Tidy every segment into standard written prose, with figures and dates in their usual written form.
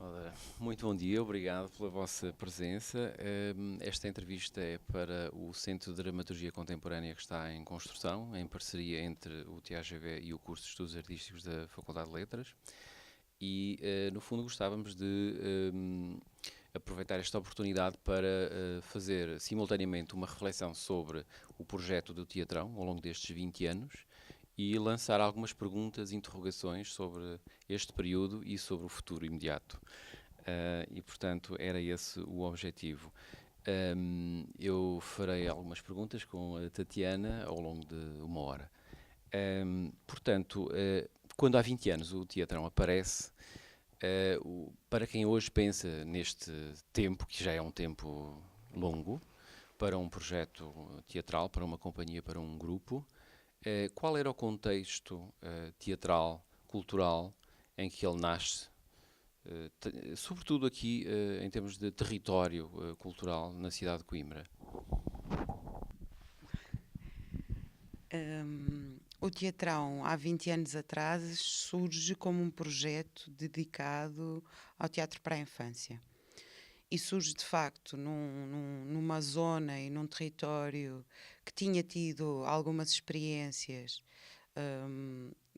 Ora, muito bom dia, obrigado pela vossa presença. Esta entrevista é para o Centro de Dramaturgia Contemporânea que está em construção, em parceria entre o TAGV e o curso de Estudos Artísticos da Faculdade de Letras. E, no fundo, gostávamos de aproveitar esta oportunidade para fazer simultaneamente uma reflexão sobre o projeto do Teatrão ao longo destes 20 anos e lançar algumas perguntas e interrogações sobre este período e sobre o futuro imediato. E, portanto, era esse o objetivo. Eu farei algumas perguntas com a Tatiana ao longo de uma hora. Portanto, quando há 20 anos o Teatrão aparece, para quem hoje pensa neste tempo, que já é um tempo longo, para um projeto teatral, para uma companhia, para um grupo, qual era o contexto teatral, cultural, em que ele nasce? Sobretudo aqui em termos de território cultural na cidade de Coimbra. O Teatrão, há 20 anos atrás, surge como um projeto dedicado ao teatro para a infância. E surge, de facto, numa zona e num território que tinha tido algumas experiências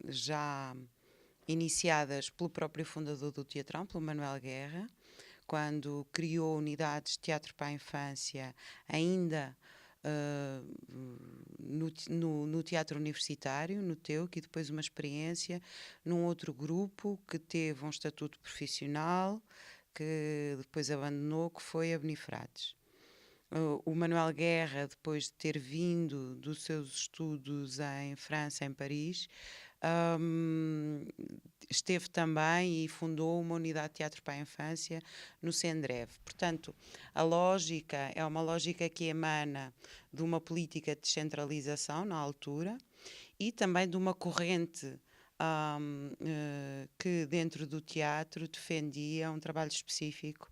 já iniciadas pelo próprio fundador do Teatrão, pelo Manuel Guerra, quando criou unidades de teatro para a infância, ainda no teatro universitário, no TEUC, e depois uma experiência num outro grupo que teve um estatuto profissional, que depois abandonou, que foi a Benifrates. O Manuel Guerra, depois de ter vindo dos seus estudos em França, em Paris, esteve também e fundou uma unidade de teatro para a infância no Sendreve. Portanto, a lógica é uma lógica que emana de uma política de descentralização na altura e também de uma corrente que dentro do teatro defendia um trabalho específico,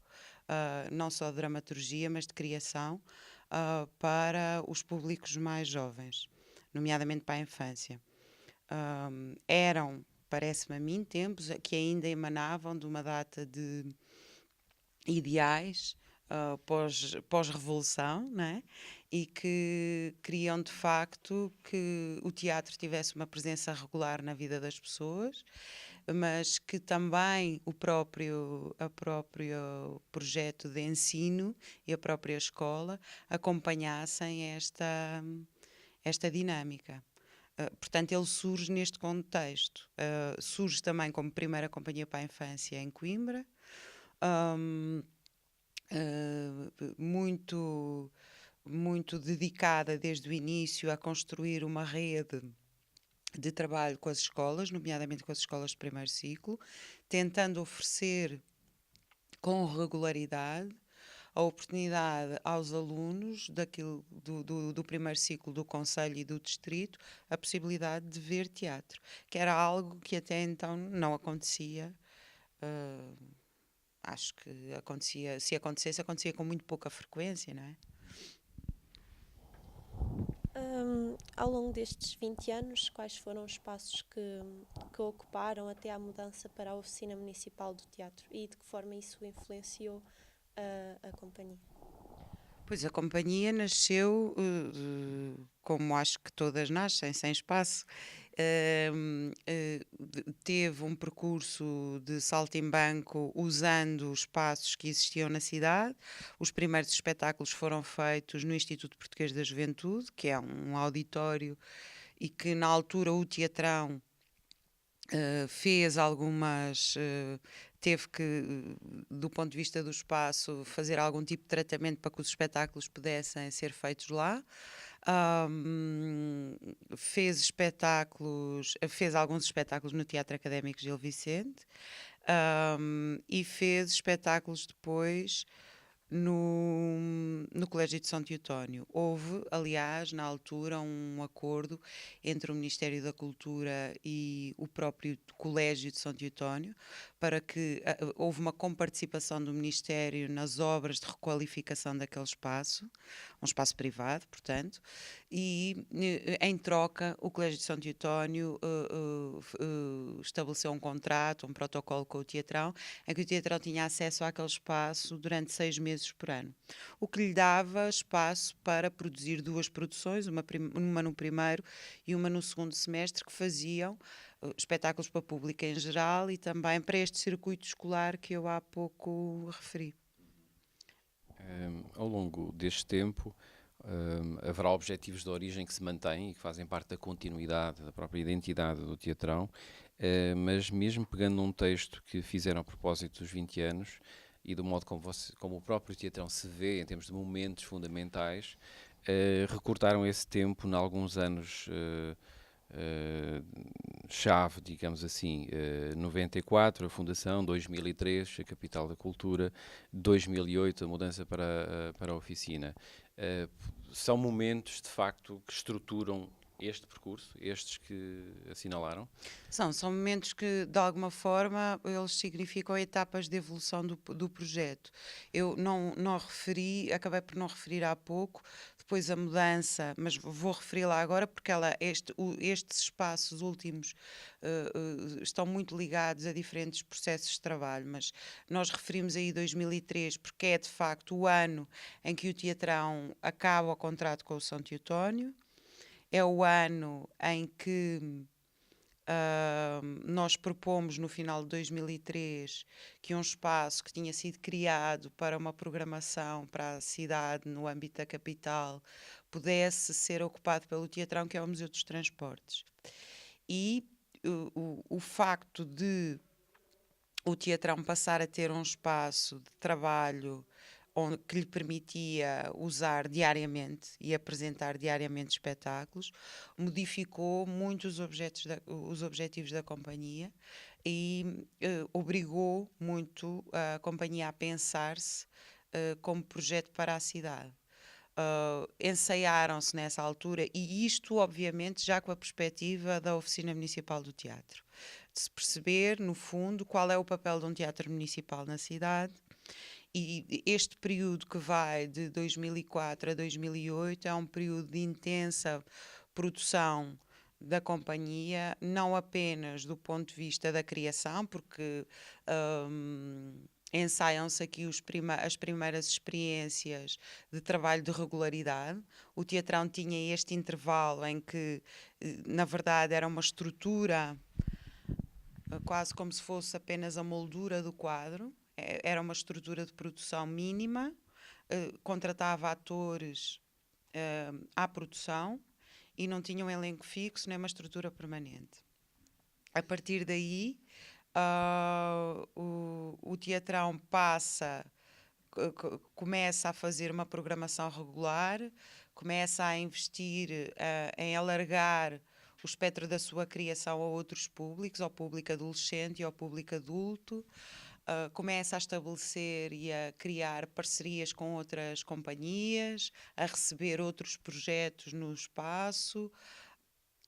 não só de dramaturgia, mas de criação, para os públicos mais jovens, nomeadamente para a infância. Eram, parece-me a mim, tempos que ainda emanavam de uma data de ideais pós-revolução, né? E que queriam de facto que o teatro tivesse uma presença regular na vida das pessoas, mas que também a próprio projeto de ensino e a própria escola acompanhassem esta dinâmica. Portanto, ele surge neste contexto. Surge também como primeira companhia para a infância em Coimbra, muito, muito dedicada desde o início a construir uma rede de trabalho com as escolas, nomeadamente com as escolas de primeiro ciclo, tentando oferecer com regularidade a oportunidade aos alunos do primeiro ciclo do Conselho e do Distrito a possibilidade de ver teatro, que era algo que até então não acontecia. Acho que acontecia, se acontecesse, acontecia com muito pouca frequência, não é? Ao longo destes 20 anos, quais foram os passos que ocuparam até à mudança para a Oficina Municipal do Teatro e de que forma isso influenciou a companhia? Pois a companhia nasceu, como acho que todas nascem, sem espaço. Teve um percurso de saltimbanco usando os espaços que existiam na cidade. Os primeiros espetáculos foram feitos no Instituto Português da Juventude, que é um auditório e que na altura o Teatrão fez algumas. Teve que, do ponto de vista do espaço, fazer algum tipo de tratamento para que os espetáculos pudessem ser feitos lá. Fez espetáculos, fez alguns espetáculos no Teatro Académico Gil Vicente, e fez espetáculos depois no Colégio de São Teotónio. Houve, aliás, na altura, um acordo entre o Ministério da Cultura e o próprio Colégio de São Teotónio para que houve uma comparticipação do Ministério nas obras de requalificação daquele espaço, um espaço privado, portanto, e em troca o Colégio de São Teotónio estabeleceu um contrato, um protocolo com o Teatrão, em que o Teatrão tinha acesso àquele espaço durante 6 meses por ano, o que lhe dava espaço para produzir 2 produções, uma no primeiro e uma no segundo semestre, que faziam espetáculos para público em geral e também para este circuito escolar que eu há pouco referi. Ao longo deste tempo, haverá objetivos de origem que se mantêm e que fazem parte da continuidade, da própria identidade do Teatrão, mas mesmo pegando num texto que fizeram a propósito dos 20 anos e do modo como o próprio Teatrão se vê em termos de momentos fundamentais, recortaram esse tempo em alguns anos chave, digamos assim, 94 a fundação, 2003 a capital da cultura, 2008 a mudança para a oficina. São momentos de facto que estruturam este percurso, estes que assinalaram? São momentos que, de alguma forma, eles significam etapas de evolução do projeto. Eu não referi, acabei por não referir há pouco, depois a mudança, mas vou referi-la agora porque estes espaços últimos estão muito ligados a diferentes processos de trabalho, mas nós referimos aí 2003 porque é, de facto, o ano em que o Teatrão acaba o contrato com o São Teotónio. É o ano em que nós propomos, no final de 2003, que um espaço que tinha sido criado para uma programação para a cidade, no âmbito da capital, pudesse ser ocupado pelo Teatrão, que é o Museu dos Transportes. E o facto de o Teatrão passar a ter um espaço de trabalho que lhe permitia usar diariamente e apresentar diariamente espetáculos, modificou muito os objetivos da companhia e obrigou muito a companhia a pensar-se como projeto para a cidade. Ensaiaram-se nessa altura, e isto, obviamente, já com a perspectiva da Oficina Municipal do Teatro, de se perceber, no fundo, qual é o papel de um teatro municipal na cidade. E este período que vai de 2004 a 2008 é um período de intensa produção da companhia, não apenas do ponto de vista da criação, porque ensaiam-se aqui as primeiras experiências de trabalho de regularidade. O Teatrão tinha este intervalo em que, na verdade, era uma estrutura quase como se fosse apenas a moldura do quadro. Era uma estrutura de produção mínima, contratava atores à produção e não tinha um elenco fixo nem uma estrutura permanente. A partir daí, o Teatrão começa a fazer uma programação regular, começa a investir em alargar o espectro da sua criação a outros públicos, ao público adolescente e ao público adulto. Começa a estabelecer e a criar parcerias com outras companhias, a receber outros projetos no espaço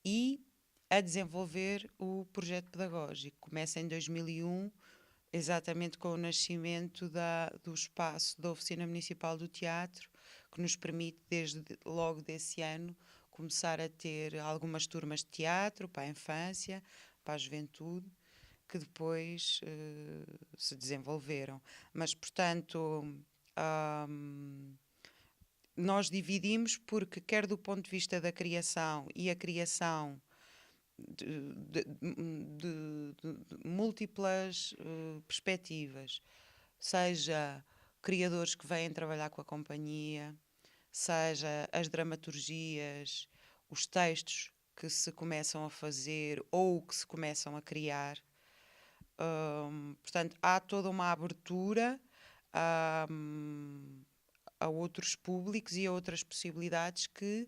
e a desenvolver o projeto pedagógico. Começa em 2001, exatamente com o nascimento do espaço da Oficina Municipal do Teatro, que nos permite, desde logo desse ano, começar a ter algumas turmas de teatro para a infância, para a juventude, que depois se desenvolveram. Mas, portanto, nós dividimos porque, quer do ponto de vista da criação e a criação de múltiplas perspectivas, seja criadores que vêm trabalhar com a companhia, seja as dramaturgias, os textos que se começam a fazer ou que se começam a criar. Portanto, há toda uma abertura a outros públicos e a outras possibilidades que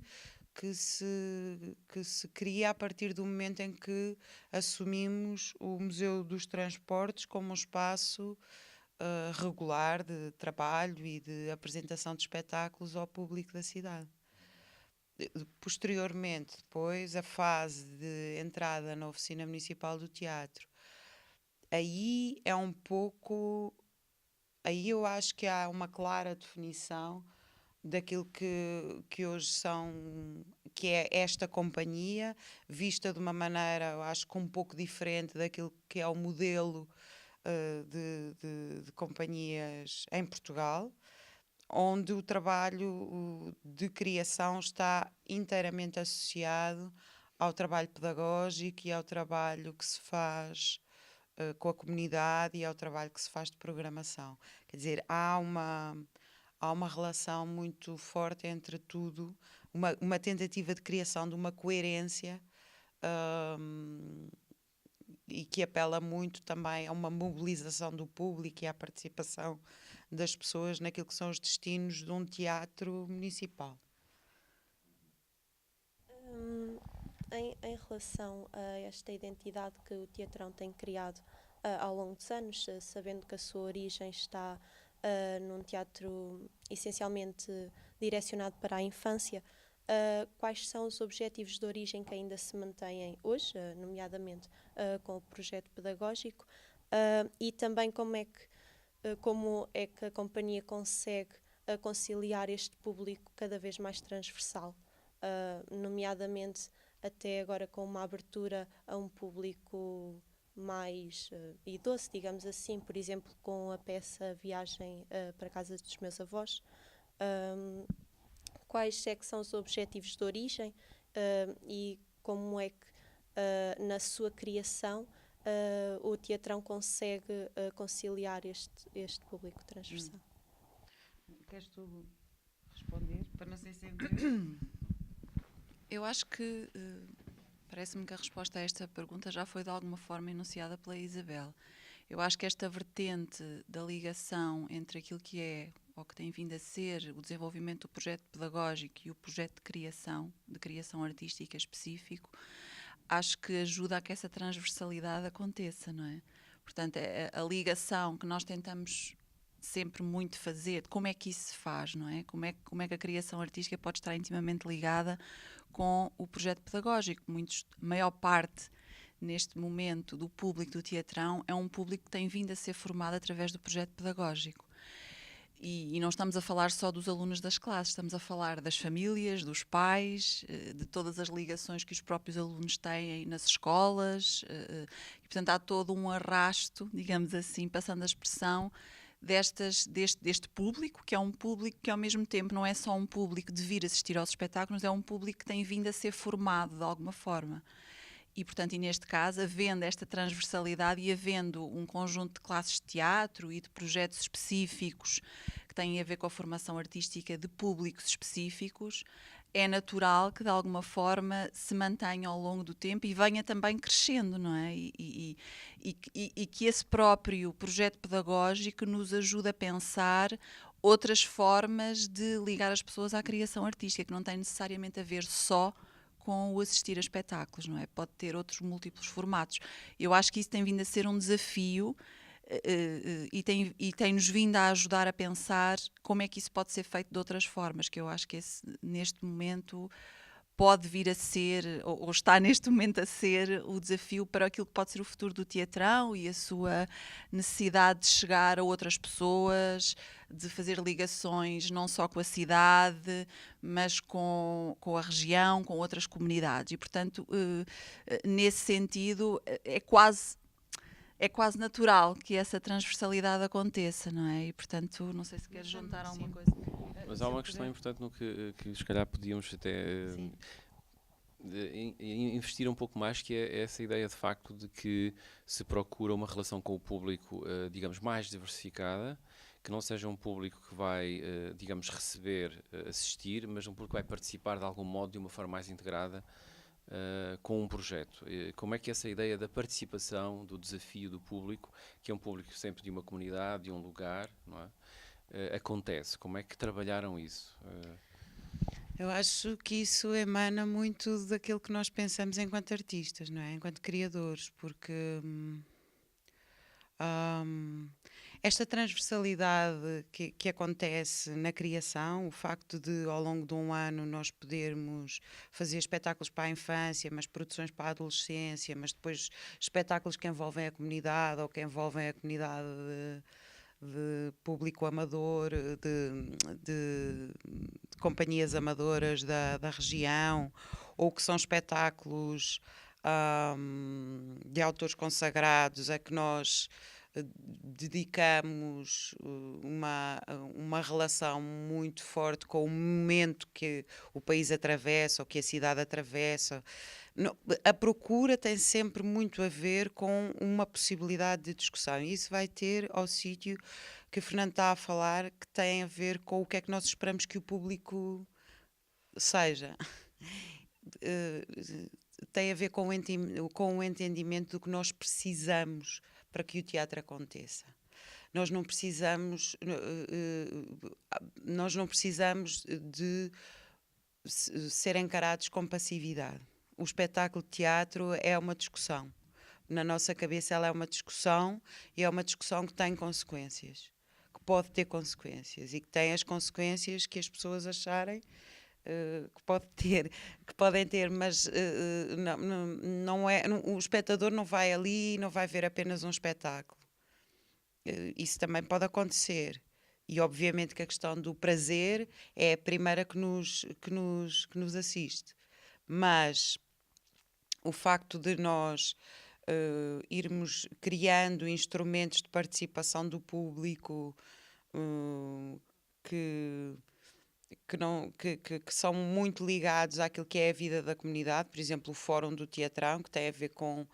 se cria a partir do momento em que assumimos o Museu dos Transportes como um espaço regular de trabalho e de apresentação de espetáculos ao público da cidade. Posteriormente, depois, a fase de entrada na Oficina Municipal do Teatro, aí é um pouco... Aí eu acho que há uma clara definição daquilo que hoje que é esta companhia, vista de uma maneira, eu acho que um pouco diferente daquilo que é o modelo de companhias em Portugal, onde o trabalho de criação está inteiramente associado ao trabalho pedagógico e ao trabalho que se faz com a comunidade e ao trabalho que se faz de programação. Quer dizer, há uma relação muito forte entre tudo, uma tentativa de criação de uma coerência e que apela muito também a uma mobilização do público e à participação das pessoas naquilo que são os destinos de um teatro municipal. Em relação a esta identidade que o Teatrão tem criado ao longo dos anos, sabendo que a sua origem está num teatro essencialmente direcionado para a infância, quais são os objetivos de origem que ainda se mantêm hoje, nomeadamente com o projeto pedagógico, e também como é que a companhia consegue conciliar este público cada vez mais transversal, nomeadamente até agora com uma abertura a um público mais idoso, digamos assim, por exemplo, com a peça Viagem para a Casa dos Meus Avós. Quais é que são os objetivos de origem e como é que na sua criação o Teatrão consegue conciliar este público transversal? Queres tu responder? Para não ser sempre... Eu acho que parece-me que a resposta a esta pergunta já foi de alguma forma enunciada pela Isabel. Eu acho que esta vertente da ligação entre aquilo que é ou que tem vindo a ser o desenvolvimento do projeto pedagógico e o projeto de criação artística específico, acho que ajuda a que essa transversalidade aconteça, não é? Portanto, a ligação que nós tentamos sempre muito fazer, de como é que isso se faz, não é? Como é que a criação artística pode estar intimamente ligada com o projeto pedagógico. A maior parte, neste momento, do público do Teatrão é um público que tem vindo a ser formado através do projeto pedagógico. E não estamos a falar só dos alunos das classes, estamos a falar das famílias, dos pais, de todas as ligações que os próprios alunos têm nas escolas. E, portanto, há todo um arrasto, digamos assim, passando a expressão, deste público, que é um público que ao mesmo tempo não é só um público de vir assistir aos espetáculos, é um público que tem vindo a ser formado de alguma forma. E, portanto, e neste caso, havendo esta transversalidade e havendo um conjunto de classes de teatro e de projetos específicos que têm a ver com a formação artística de públicos específicos, é natural que de alguma forma se mantenha ao longo do tempo e venha também crescendo, não é? E que esse próprio projeto pedagógico nos ajude a pensar outras formas de ligar as pessoas à criação artística, que não tem necessariamente a ver só com o assistir a espetáculos, não é? Pode ter outros múltiplos formatos. Eu acho que isso tem vindo a ser um desafio e tem-nos vindo a ajudar a pensar como é que isso pode ser feito de outras formas, que eu acho que esse, neste momento pode vir a ser, ou está neste momento a ser, o desafio para aquilo que pode ser o futuro do Teatrão e a sua necessidade de chegar a outras pessoas, de fazer ligações não só com a cidade, mas com a região, com outras comunidades. E, portanto, nesse sentido, é quase natural que essa transversalidade aconteça, não é? E, portanto, não sei se queres juntar alguma coisa. Mas há uma questão importante no que se calhar podíamos até investir um pouco mais, que é essa ideia de facto de que se procura uma relação com o público, digamos, mais diversificada, que não seja um público que vai, digamos, receber, assistir, mas um público que vai participar de algum modo, de uma forma mais integrada, com um projeto. Como é que essa ideia da participação, do desafio do público, que é um público sempre de uma comunidade, de um lugar, não é? Acontece? Como é que trabalharam isso? Eu acho que isso emana muito daquilo que nós pensamos enquanto artistas, não é? Enquanto criadores, porque Esta transversalidade que acontece na criação, o facto de ao longo de um ano nós podermos fazer espetáculos para a infância, mas produções para a adolescência, mas depois espetáculos que envolvem a comunidade ou que envolvem a comunidade de público amador, de companhias amadoras da região, ou que são espetáculos de autores consagrados a que nós dedicamos uma relação muito forte com o momento que o país atravessa ou que a cidade atravessa. A procura tem sempre muito a ver com uma possibilidade de discussão, e isso vai ter ao sítio que o Fernando está a falar, que tem a ver com o que é que nós esperamos que o público seja. Tem a ver com o entendimento do que nós precisamos para que o teatro aconteça. Nós não precisamos de ser encarados com passividade. O espetáculo de teatro é uma discussão. Na nossa cabeça ela é uma discussão, e é uma discussão que tem consequências, que pode ter consequências, e que tem as consequências que as pessoas acharem que podem ter, mas o espectador não vai ali e não vai ver apenas um espetáculo. Isso também pode acontecer. E obviamente que a questão do prazer é a primeira que nos assiste. Mas o facto de nós irmos criando instrumentos de participação do público que são muito ligados àquilo que é a vida da comunidade, por exemplo, o Fórum do Teatrão, que tem a ver com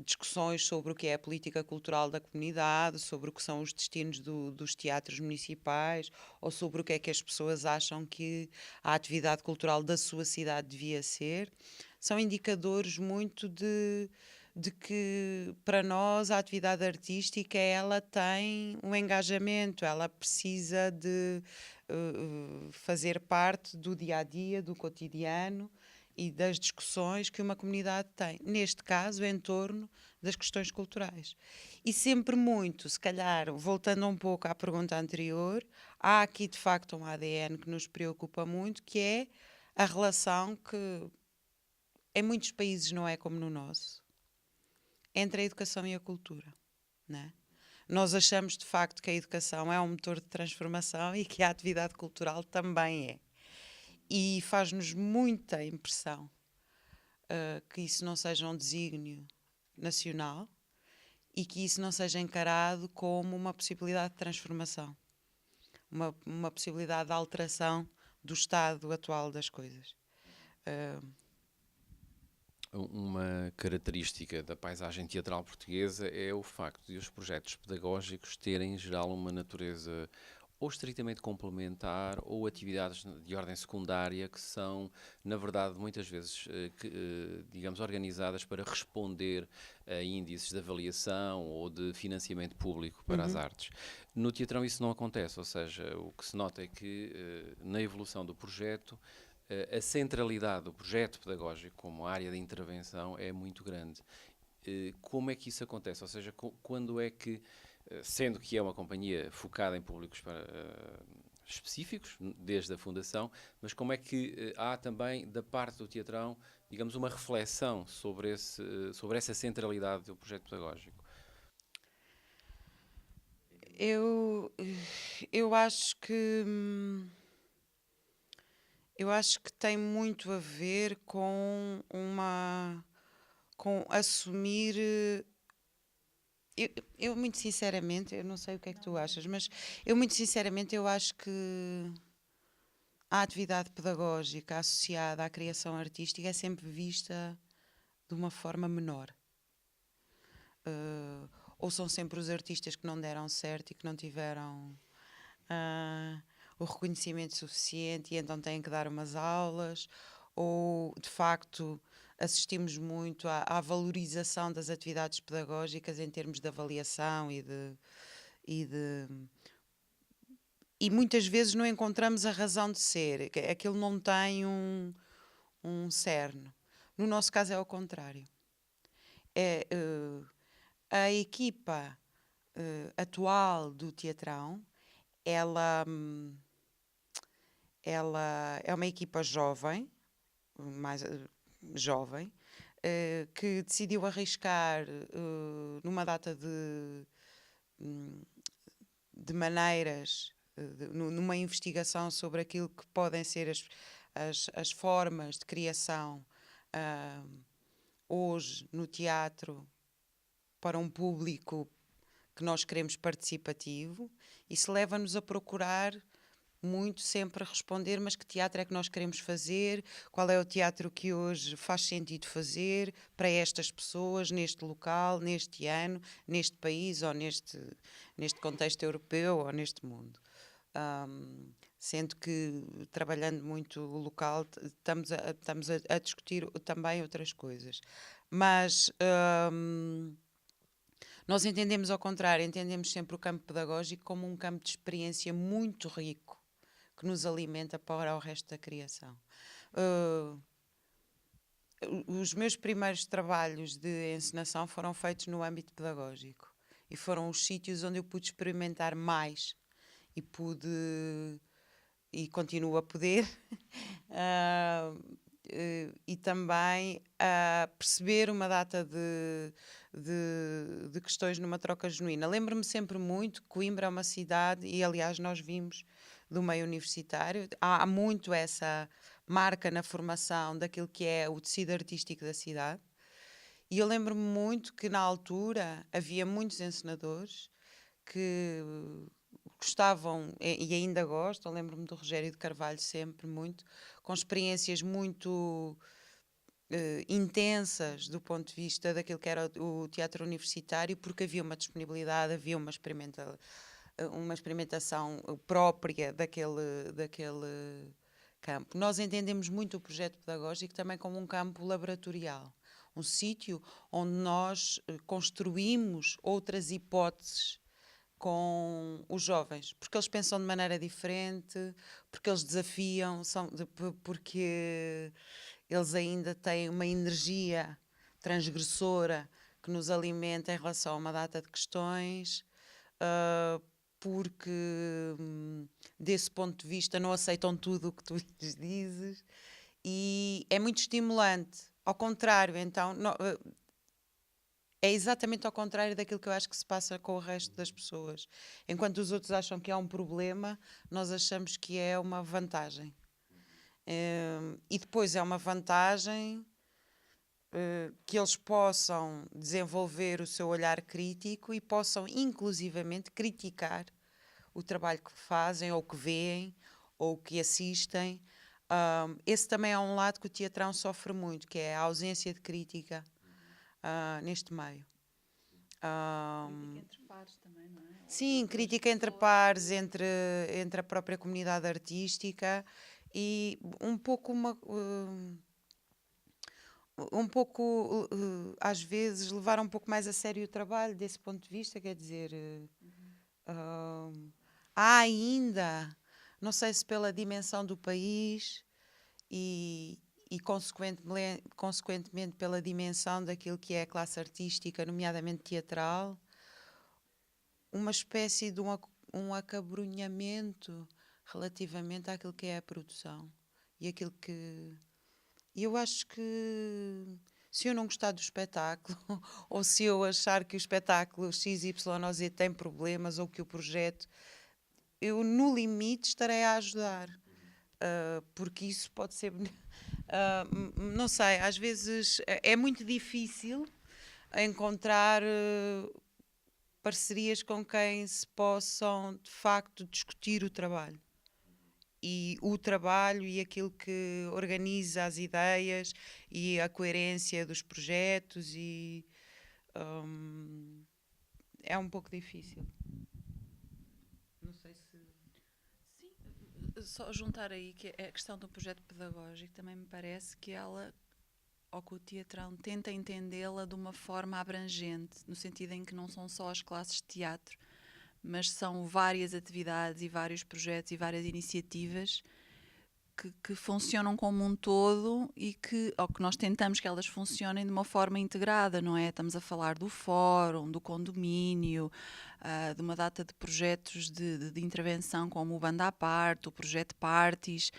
discussões sobre o que é a política cultural da comunidade, sobre o que são os destinos dos teatros municipais, ou sobre o que é que as pessoas acham que a atividade cultural da sua cidade devia ser. São indicadores muito de que, para nós, a atividade artística ela tem um engajamento, ela precisa de fazer parte do dia-a-dia, do cotidiano e das discussões que uma comunidade tem, neste caso, em torno das questões culturais. E sempre muito, se calhar, voltando um pouco à pergunta anterior, há aqui, de facto, um ADN que nos preocupa muito, que é a relação que, em muitos países, não é como no nosso, entre a educação e a cultura, não é? Nós achamos, de facto, que a educação é um motor de transformação e que a atividade cultural também é. E faz-nos muita impressão que isso não seja um desígnio nacional e que isso não seja encarado como uma possibilidade de transformação, uma possibilidade de alteração do estado atual das coisas. Uma característica da paisagem teatral portuguesa é o facto de os projetos pedagógicos terem, em geral, uma natureza ou estritamente complementar ou atividades de ordem secundária que são, na verdade, muitas vezes, digamos, organizadas para responder a índices de avaliação ou de financiamento público para as artes. No teatrão isso não acontece, ou seja, o que se nota é que na evolução do projeto a centralidade do projeto pedagógico como área de intervenção é muito grande. Como é que isso acontece? Ou seja, quando é que, sendo que é uma companhia focada em públicos específicos, desde a fundação, mas como é que há também, da parte do teatrão, digamos, uma reflexão sobre essa centralidade do projeto pedagógico? Eu acho que... Eu acho que tem muito a ver com assumir. Eu muito sinceramente, eu não sei o que é que tu achas, mas eu muito sinceramente eu acho que a atividade pedagógica associada à criação artística é sempre vista de uma forma menor. Ou são sempre os artistas que não deram certo e que não tiveram o reconhecimento suficiente e então têm que dar umas aulas, ou de facto assistimos muito à valorização das atividades pedagógicas em termos de avaliação e muitas vezes não encontramos a razão de ser, aquilo não tem um cerne. No nosso caso é ao contrário. A equipa atual do Teatrão, ela é uma equipa jovem, mais jovem, que decidiu arriscar numa data de maneiras, numa investigação sobre aquilo que podem ser as formas de criação hoje no teatro para um público que nós queremos participativo. Isso leva-nos a procurar muito sempre a responder, mas que teatro é que nós queremos fazer, qual é o teatro que hoje faz sentido fazer para estas pessoas, neste local, neste ano, neste país ou neste contexto europeu ou neste mundo. Sendo que, trabalhando muito o local, estamos a discutir também outras coisas. Mas nós entendemos ao contrário, entendemos sempre o campo pedagógico como um campo de experiência muito rico, que nos alimenta para o resto da criação. Os meus primeiros trabalhos de encenação foram feitos no âmbito pedagógico e foram os sítios onde eu pude experimentar mais e continuo a poder e também a perceber uma data de questões numa troca genuína. Lembro-me sempre muito que Coimbra é uma cidade, e aliás nós vimos do meio universitário, há muito essa marca na formação daquilo que é o tecido artístico da cidade, e eu lembro-me muito que na altura havia muitos encenadores que gostavam, e ainda gostam, lembro-me do Rogério de Carvalho sempre muito, com experiências muito intensas do ponto de vista daquilo que era o teatro universitário, porque havia uma disponibilidade, havia uma experimentação própria daquele campo. Nós entendemos muito o projeto pedagógico também como um campo laboratorial, um sítio onde nós construímos outras hipóteses com os jovens, porque eles pensam de maneira diferente, porque eles desafiam, porque eles ainda têm uma energia transgressora que nos alimenta em relação a uma data de questões, porque desse ponto de vista não aceitam tudo o que tu lhes dizes, e é muito estimulante. Ao contrário, então, é exatamente ao contrário daquilo que eu acho que se passa com o resto das pessoas. Enquanto os outros acham que é um problema, nós achamos que é uma vantagem. E depois é uma vantagem que eles possam desenvolver o seu olhar crítico e possam inclusivamente criticar o trabalho que fazem ou que veem ou que assistem. Esse também é um lado que o teatrão sofre muito, que é a ausência de crítica neste meio. Crítica entre pares também, não é? Sim, crítica entre pares, entre a própria comunidade artística, e um pouco às vezes levar um pouco mais a sério o trabalho desse ponto de vista, quer dizer, há ainda, não sei se pela dimensão do país e consequentemente pela dimensão daquilo que é a classe artística, nomeadamente teatral, uma espécie de um acabrunhamento relativamente àquilo que é a produção e aquilo que... E eu acho que se eu não gostar do espetáculo ou se eu achar que o espetáculo XYZ tem problemas ou que o projeto, eu no limite estarei a ajudar, porque isso pode ser... não sei, às vezes é muito difícil encontrar parcerias com quem se possam de facto discutir o trabalho e aquilo que organiza as ideias e a coerência dos projetos, e é um pouco difícil. Não sei se... Sim, só juntar aí que a questão do projeto pedagógico também me parece que ela, ou que o teatrão tenta entendê-la de uma forma abrangente, no sentido em que não são só as classes de teatro, mas são várias atividades e vários projetos e várias iniciativas que funcionam como um todo e que nós tentamos que elas funcionem de uma forma integrada, não é? Estamos a falar do fórum, do condomínio, de uma data de projetos de intervenção, como o Banda à Parte, o Projeto Partis,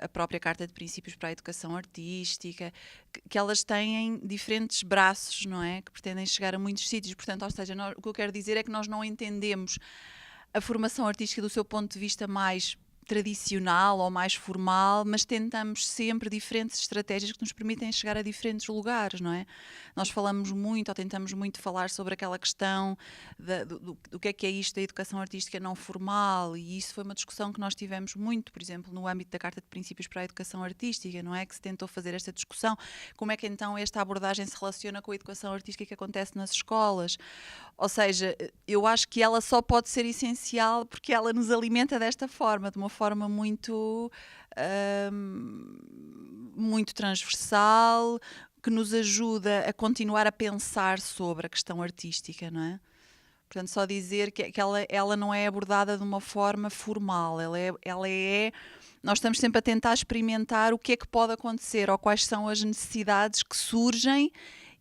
a própria Carta de Princípios para a Educação Artística, que elas têm diferentes braços, não é? Que pretendem chegar a muitos sítios. Portanto, ou seja, o que eu quero dizer é que nós não entendemos a formação artística do seu ponto de vista mais tradicional ou mais formal, mas tentamos sempre diferentes estratégias que nos permitem chegar a diferentes lugares, não é? Nós falamos muito, ou tentamos muito falar sobre aquela questão do que é isto da educação artística não formal, e isso foi uma discussão que nós tivemos muito, por exemplo, no âmbito da Carta de Princípios para a Educação Artística, não é? Que se tentou fazer esta discussão, como é que então esta abordagem se relaciona com a educação artística que acontece nas escolas. Ou seja, eu acho que ela só pode ser essencial porque ela nos alimenta desta forma, de uma forma muito, muito transversal, que nos ajuda a continuar a pensar sobre a questão artística, não é? Portanto, só dizer que ela não é abordada de uma forma formal, nós estamos sempre a tentar experimentar o que é que pode acontecer ou quais são as necessidades que surgem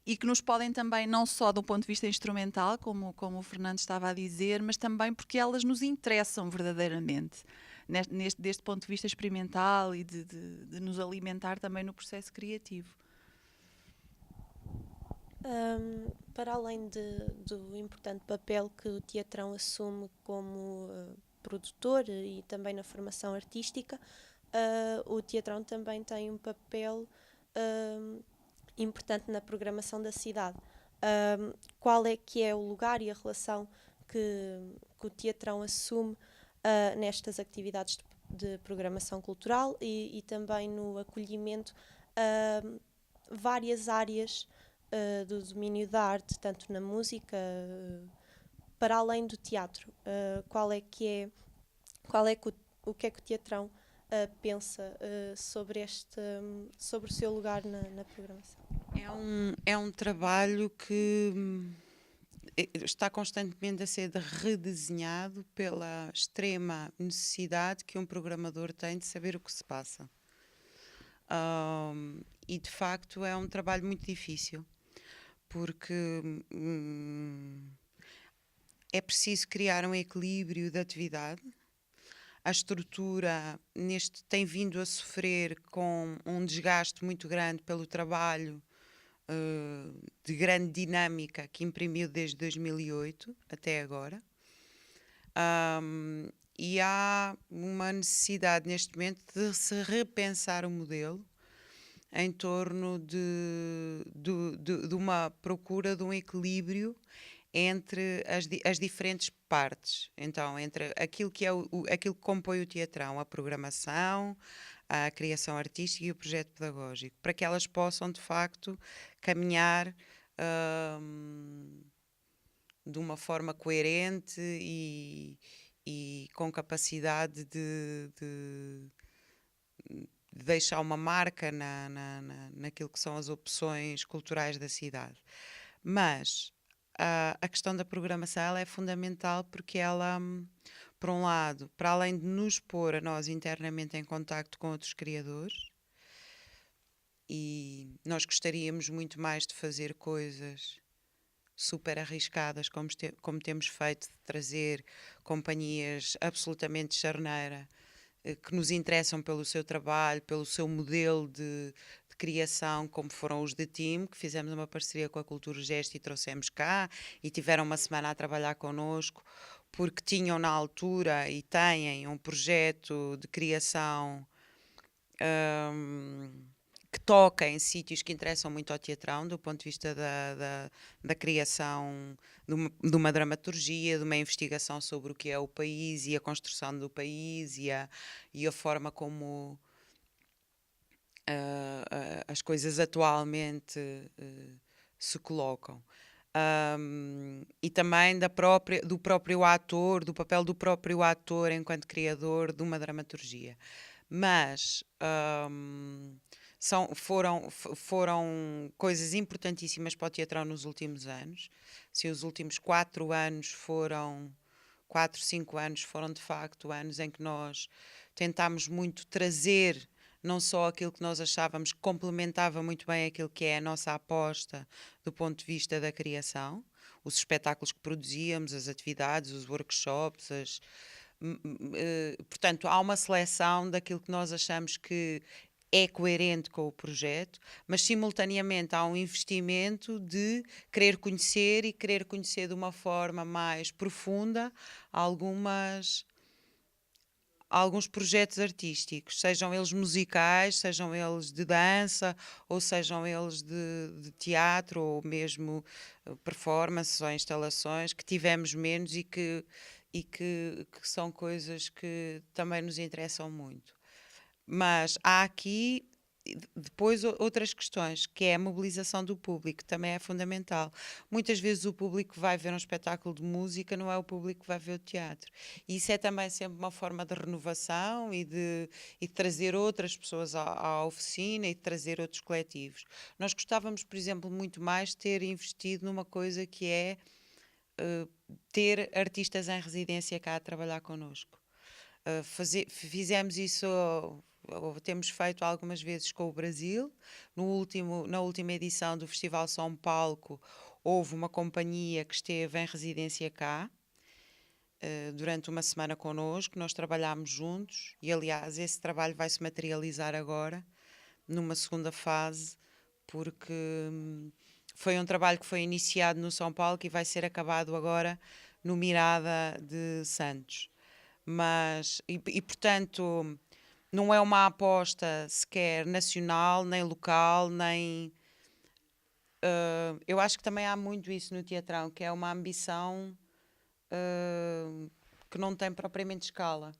e que nos podem também, não só do ponto de vista instrumental, como o Fernando estava a dizer, mas também porque elas nos interessam verdadeiramente, deste ponto de vista experimental e de nos alimentar também no processo criativo. Para além do importante papel que o Teatrão assume como produtor e também na formação artística, o Teatrão também tem um papel importante na programação da cidade. Qual é que é o lugar e a relação que o Teatrão assume nestas atividades de programação cultural e também no acolhimento a várias áreas do domínio da arte, tanto na música, para além do teatro? O que é que o Teatrão pensa sobre o seu lugar na programação? É um trabalho que está constantemente a ser redesenhado pela extrema necessidade que um programador tem de saber o que se passa. E de facto é um trabalho muito difícil, porque é preciso criar um equilíbrio de atividade. A estrutura tem vindo a sofrer com um desgaste muito grande pelo trabalho de grande dinâmica que imprimiu desde 2008 até agora. E há uma necessidade neste momento de se repensar o modelo em torno de uma procura de um equilíbrio entre as diferentes partes. Então, entre aquilo que aquilo que compõe o Teatrão, a programação, a criação artística e o projeto pedagógico, para que elas possam, de facto, caminhar de uma forma coerente e com capacidade de deixar uma marca naquilo que são as opções culturais da cidade. Mas a questão da programação ela é fundamental porque ela, por um lado, para além de nos pôr a nós internamente em contacto com outros criadores, e nós gostaríamos muito mais de fazer coisas super arriscadas, como temos feito, de trazer companhias absolutamente charneira, que nos interessam pelo seu trabalho, pelo seu modelo de criação, como foram os de Team, que fizemos uma parceria com a Cultura Gesto e trouxemos cá, e tiveram uma semana a trabalhar connosco, porque tinham na altura e têm um projeto de criação que toca em sítios que interessam muito ao Teatrão, do ponto de vista da criação de uma dramaturgia, de uma investigação sobre o que é o país e a construção do país e a forma como as coisas atualmente se colocam. E também do próprio ator, do papel do próprio ator enquanto criador de uma dramaturgia. Mas foram coisas importantíssimas para o Teatrão nos últimos anos. Se os últimos 4, 5 anos foram de facto anos em que nós tentámos muito trazer não só aquilo que nós achávamos que complementava muito bem aquilo que é a nossa aposta do ponto de vista da criação. os espetáculos que produzíamos, as atividades, os workshops, portanto, há uma seleção daquilo que nós achamos que é coerente com o projeto, mas simultaneamente há um investimento de querer conhecer e querer conhecer de uma forma mais profunda alguns projetos artísticos, sejam eles musicais, sejam eles de dança, ou sejam eles de teatro, ou mesmo performances ou instalações, que tivemos menos e que são coisas que também nos interessam muito. Mas há aqui depois outras questões, que é a mobilização do público, também é fundamental. Muitas vezes o público que vai ver um espetáculo de música não é o público que vai ver o teatro. E isso é também sempre uma forma de renovação e de trazer outras pessoas à oficina e de trazer outros coletivos. Nós gostávamos, por exemplo, muito mais de ter investido numa coisa que é ter artistas em residência cá a trabalhar connosco. Fizemos isso, ou temos feito algumas vezes com o Brasil. Na última edição do Festival São Palco, houve uma companhia que esteve em residência cá durante uma semana connosco. Nós trabalhámos juntos e, aliás, esse trabalho vai se materializar agora numa segunda fase, porque foi um trabalho que foi iniciado no São Paulo e vai ser acabado agora no Mirada de Santos. Mas, portanto, não é uma aposta sequer nacional, nem local, nem... eu acho que também há muito isso no teatrão, que é uma ambição que não tem propriamente escala.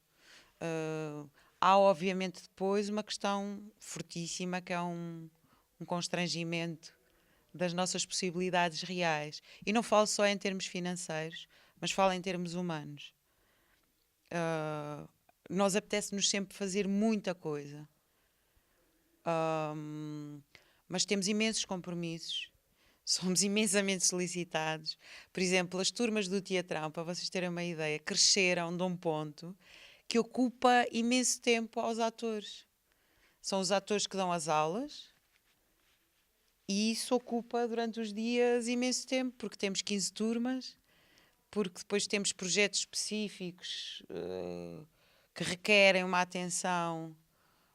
Há, obviamente, depois uma questão fortíssima, que é um constrangimento das nossas possibilidades reais. E não falo só em termos financeiros, mas falo em termos humanos. Nós apetece-nos sempre fazer muita coisa, mas temos imensos compromissos, somos imensamente solicitados. Por exemplo, as turmas do teatrão, para vocês terem uma ideia, cresceram de um ponto que ocupa imenso tempo aos atores. São os atores que dão as aulas e isso ocupa durante os dias imenso tempo, porque temos 15 turmas, porque depois temos projetos específicos que requerem uma atenção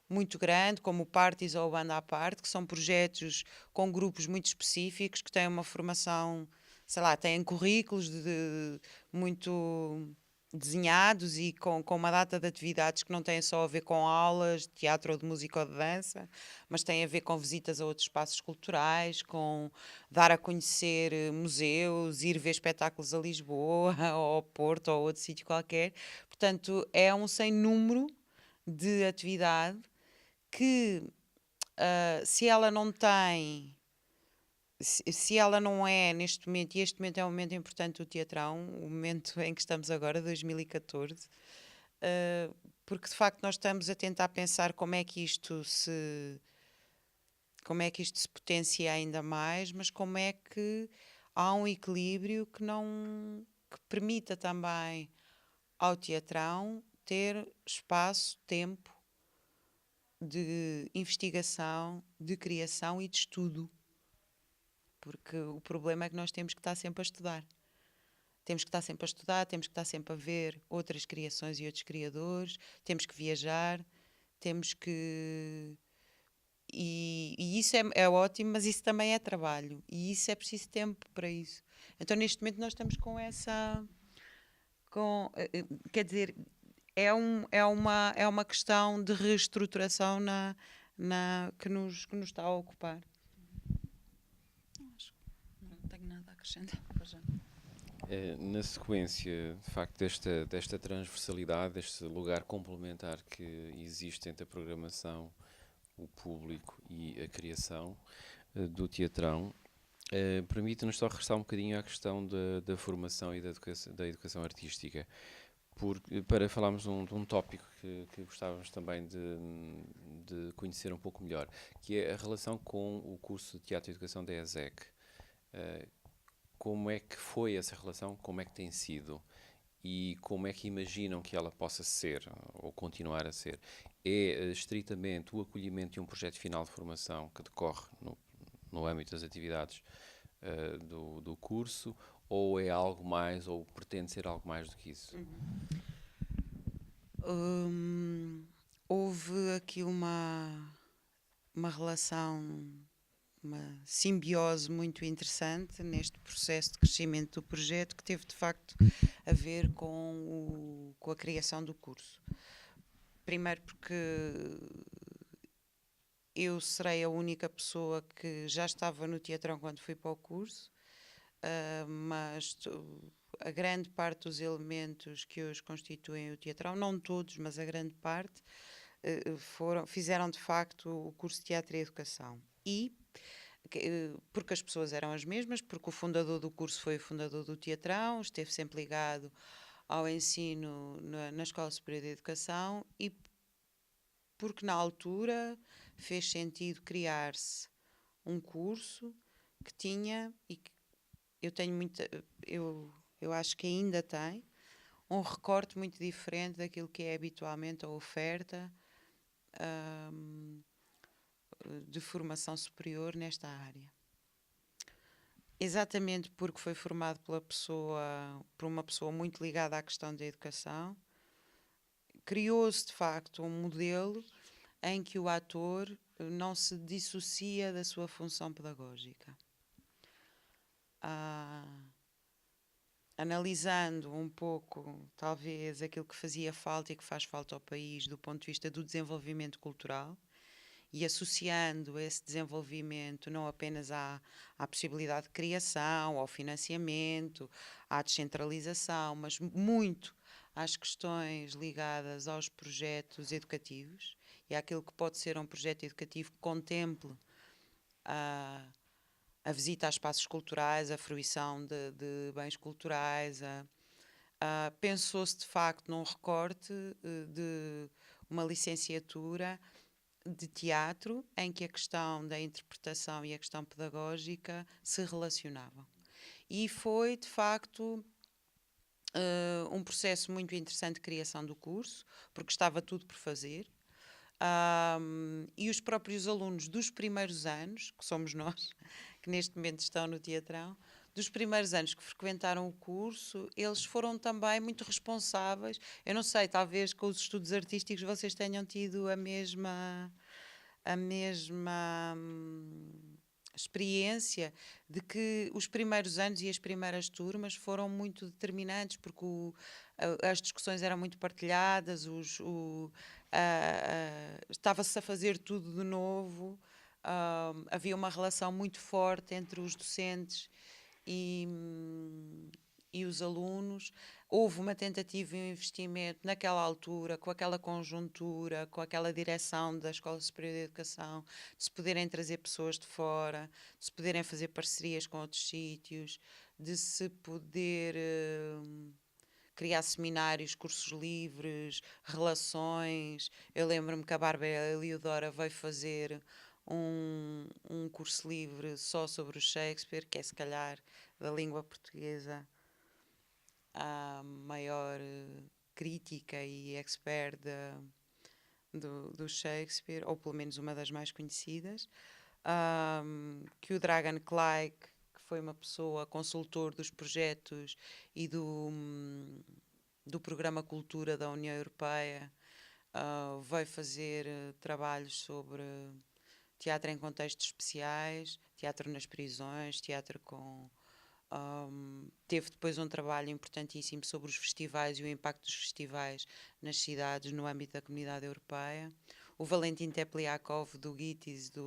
muito grande, como o Parties ou o Banda à Parte, que são projetos com grupos muito específicos, que têm uma formação, sei lá, têm currículos muito desenhados e com uma data de atividades que não têm só a ver com aulas de teatro ou de música ou de dança, mas têm a ver com visitas a outros espaços culturais, com dar a conhecer museus, ir ver espetáculos a Lisboa ou ao Porto ou a outro sítio qualquer. Portanto, é um sem número de atividade que, se ela não tem... Se ela não é neste momento, e este momento é um momento importante do teatrão, o momento em que estamos agora, 2014, porque de facto nós estamos a tentar pensar como é que isto se potencia ainda mais, mas como é que há um equilíbrio que permita também ao teatrão ter espaço, tempo de investigação, de criação e de estudo. Porque o problema é que nós temos que estar sempre a estudar. Temos que estar sempre a estudar, temos que estar sempre a ver outras criações e outros criadores, temos que viajar, temos que... E isso é ótimo, mas isso também é trabalho. E isso é preciso tempo para isso. Então, neste momento, nós estamos com essa... quer dizer, é uma questão de reestruturação que nos está a ocupar. Não tenho nada a acrescentar. Na sequência, de facto, desta transversalidade, deste lugar complementar que existe entre a programação, o público e a criação do teatrão, permite-nos só regressar um bocadinho à questão da formação e da educação artística, para falarmos de um tópico que gostávamos também de conhecer um pouco melhor, que é a relação com o curso de Teatro e Educação da ESEC. Como é que foi essa relação, como é que tem sido e como é que imaginam que ela possa ser ou continuar a ser? É estritamente o acolhimento de um projeto final de formação que decorre no âmbito das atividades do curso, ou é algo mais, ou pretende ser algo mais do que isso? Houve aqui uma relação, uma simbiose muito interessante neste processo de crescimento do projeto, que teve de facto a ver com a criação do curso. Primeiro porque eu serei a única pessoa que já estava no Teatrão quando fui para o curso, mas a grande parte dos elementos que hoje constituem o Teatrão, não todos, mas a grande parte, fizeram de facto o curso de Teatro e Educação. Porque as pessoas eram as mesmas, porque o fundador do curso foi o fundador do Teatrão, esteve sempre ligado ao ensino na Escola Superior de Educação, e porque na altura fez sentido criar-se um curso que tinha, e que eu tenho muita, eu acho que ainda tem, um recorte muito diferente daquilo que é habitualmente a oferta de formação superior nesta área. Exatamente porque foi formado por uma pessoa muito ligada à questão da educação, criou-se de facto um modelo em que o ator não se dissocia da sua função pedagógica. Analisando um pouco, talvez, aquilo que fazia falta e que faz falta ao país do ponto de vista do desenvolvimento cultural, e associando esse desenvolvimento não apenas à possibilidade de criação, ao financiamento, à descentralização, mas muito às questões ligadas aos projetos educativos e àquilo que pode ser um projeto educativo que contemple a visita a espaços culturais, a fruição de bens culturais. Pensou-se de facto num recorte de uma licenciatura de teatro em que a questão da interpretação e a questão pedagógica se relacionavam. E foi, de facto, um processo muito interessante de criação do curso, porque estava tudo por fazer. E os próprios alunos dos primeiros anos, que somos nós, que neste momento estão no Teatrão, dos primeiros anos que frequentaram o curso, eles foram também muito responsáveis. Eu não sei, talvez com os estudos artísticos vocês tenham tido a mesma experiência de que os primeiros anos e as primeiras turmas foram muito determinantes, porque as discussões eram muito partilhadas, estava-se a fazer tudo de novo, havia uma relação muito forte entre os docentes e os alunos. Houve uma tentativa e um investimento naquela altura, com aquela conjuntura, com aquela direção da Escola Superior de Educação, de se poderem trazer pessoas de fora, de se poderem fazer parcerias com outros sítios, de se poder criar seminários, cursos livres, relações. Eu lembro-me que a Bárbara Eliodora veio fazer um curso livre só sobre o Shakespeare, que é se calhar da língua portuguesa a maior crítica e expert do Shakespeare, ou pelo menos uma das mais conhecidas. Que o Dragan Kleik, que foi uma pessoa consultor dos projetos e do Programa Cultura da União Europeia, veio fazer trabalhos sobre teatro em contextos especiais, teatro nas prisões, teatro com... teve depois um trabalho importantíssimo sobre os festivais e o impacto dos festivais nas cidades no âmbito da Comunidade Europeia. O Valentin Tepliakov, do GITIS, de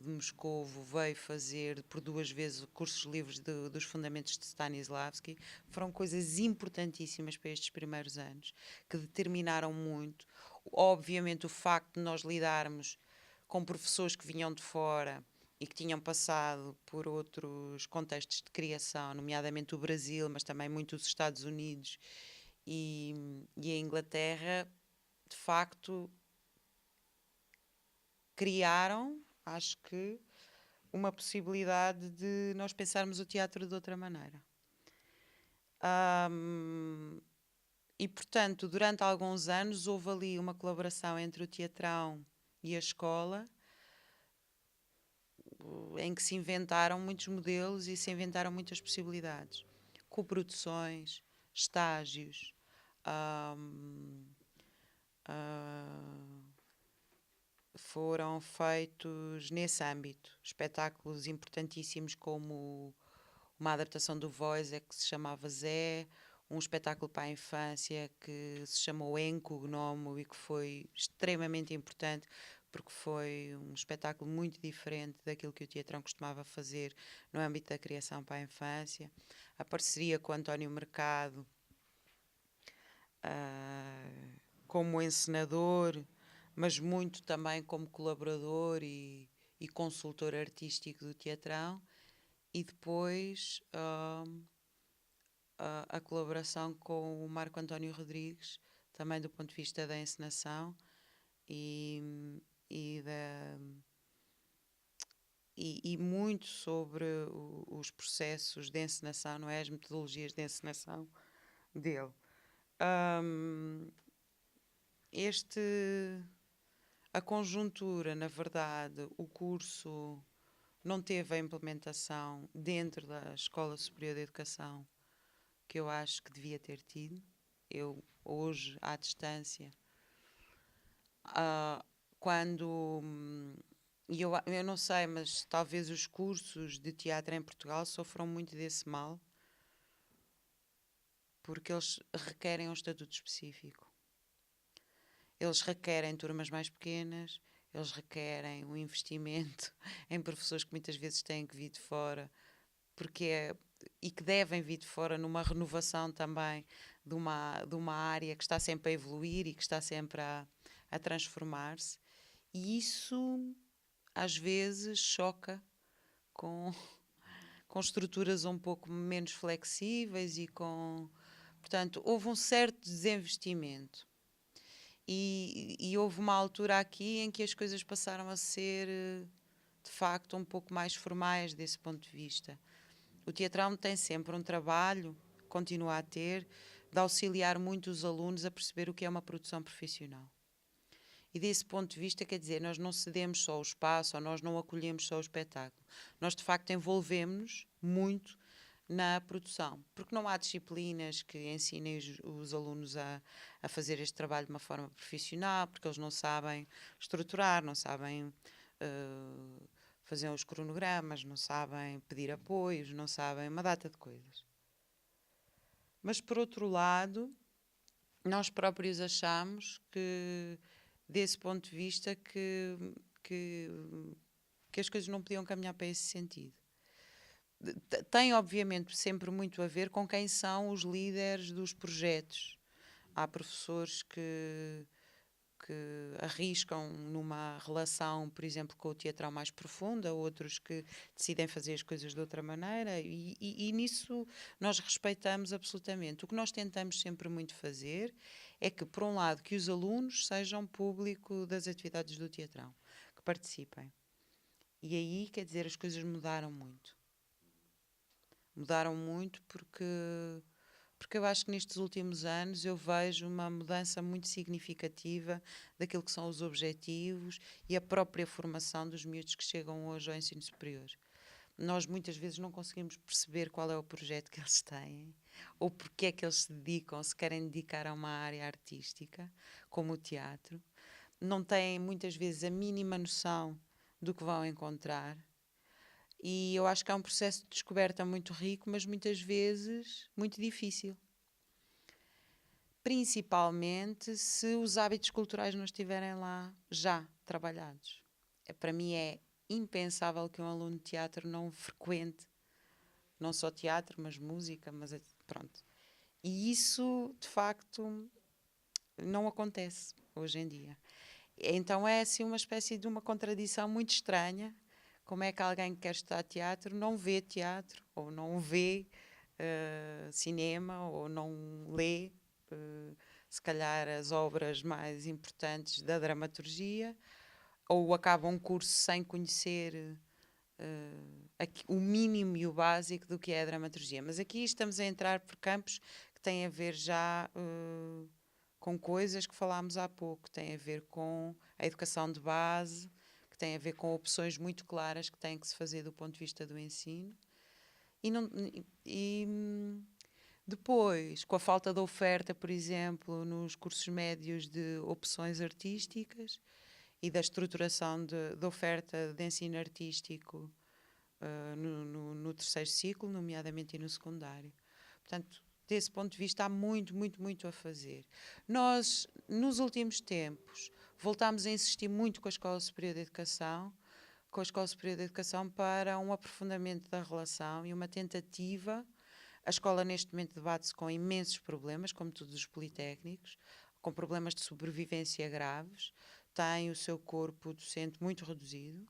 Moscovo, veio fazer por 2 vezes cursos livres dos fundamentos de Stanislavski. Foram coisas importantíssimas para estes primeiros anos, que determinaram muito. Obviamente o facto de nós lidarmos com professores que vinham de fora e que tinham passado por outros contextos de criação, nomeadamente o Brasil, mas também muito os Estados Unidos e a Inglaterra, de facto criaram, acho que, uma possibilidade de nós pensarmos o teatro de outra maneira. E, portanto, durante alguns anos houve ali uma colaboração entre o Teatrão e a escola, em que se inventaram muitos modelos e se inventaram muitas possibilidades. Coproduções, estágios, foram feitos nesse âmbito. Espetáculos importantíssimos como uma adaptação do Voice que se chamava Zé, um espetáculo para a infância que se chamou Enco Gnomo e que foi extremamente importante porque foi um espetáculo muito diferente daquilo que o Teatrão costumava fazer no âmbito da criação para a infância. A parceria com o António Mercado como encenador, mas muito também como colaborador e consultor artístico do Teatrão. E depois a colaboração com o Marco António Rodrigues, também do ponto de vista da encenação e muito sobre os processos de encenação, não é? As metodologias de encenação dele. A conjuntura, na verdade, o curso não teve a implementação dentro da Escola Superior de Educação que eu acho que devia ter tido. Eu, hoje, à distância, quando... E eu não sei, mas talvez os cursos de teatro em Portugal sofram muito desse mal, porque eles requerem um estatuto específico. Eles requerem turmas mais pequenas, eles requerem um investimento em professores que muitas vezes têm que vir de fora, e que devem vir de fora numa renovação também de uma área que está sempre a evoluir e que está sempre a transformar-se. E isso, às vezes, choca com estruturas um pouco menos flexíveis e com... Portanto, houve um certo desinvestimento. E houve uma altura aqui em que as coisas passaram a ser, de facto, um pouco mais formais desse ponto de vista. O Teatrão tem sempre um trabalho, continua a ter, de auxiliar muito os alunos a perceber o que é uma produção profissional. E desse ponto de vista, quer dizer, nós não cedemos só o espaço, ou nós não acolhemos só o espetáculo. Nós, de facto, envolvemos-nos muito na produção, porque não há disciplinas que ensinem os alunos a fazer este trabalho de uma forma profissional, porque eles não sabem estruturar, não sabem fazer os cronogramas, não sabem pedir apoios, não sabem uma data de coisas. Mas, por outro lado, nós próprios achamos que, desse ponto de vista, que as coisas não podiam caminhar para esse sentido. Tem, obviamente, sempre muito a ver com quem são os líderes dos projetos. Há professores que arriscam numa relação, por exemplo, com o teatral mais profunda, outros que decidem fazer as coisas de outra maneira, e nisso nós respeitamos absolutamente. O que nós tentamos sempre muito fazer é que, por um lado, que os alunos sejam público das atividades do teatrão, que participem. E aí, quer dizer, as coisas mudaram muito. Mudaram muito porque eu acho que nestes últimos anos eu vejo uma mudança muito significativa daquilo que são os objetivos e a própria formação dos miúdos que chegam hoje ao ensino superior. Nós muitas vezes não conseguimos perceber qual é o projeto que eles têm ou porque é que eles se dedicam, se querem dedicar a uma área artística, como o teatro. Não têm muitas vezes a mínima noção do que vão encontrar. E eu acho que é um processo de descoberta muito rico, mas muitas vezes muito difícil. Principalmente se os hábitos culturais não estiverem lá já trabalhados. Para mim é impensável que um aluno de teatro não frequente, não só teatro, mas música, pronto. E isso, de facto, não acontece hoje em dia. Então é assim uma espécie de uma contradição muito estranha. Como é que alguém que quer estudar teatro não vê teatro, ou não vê cinema, ou não lê, se calhar, as obras mais importantes da dramaturgia, ou acaba um curso sem conhecer o mínimo e o básico do que é a dramaturgia. Mas aqui estamos a entrar por campos que têm a ver já com coisas que falámos há pouco, têm a ver com a educação de base, que que tem a ver com opções muito claras que têm que se fazer do ponto de vista do ensino. Depois, com a falta de oferta, por exemplo, nos cursos médios de opções artísticas e da estruturação de oferta de ensino artístico no terceiro ciclo, nomeadamente e no secundário. Portanto, desse ponto de vista, há muito, muito, muito a fazer. Nós, nos últimos tempos, voltámos a insistir muito com a Escola Superior de Educação, para um aprofundamento da relação e uma tentativa. A escola, neste momento, debate-se com imensos problemas, como todos os politécnicos, com problemas de sobrevivência graves, tem o seu corpo docente muito reduzido,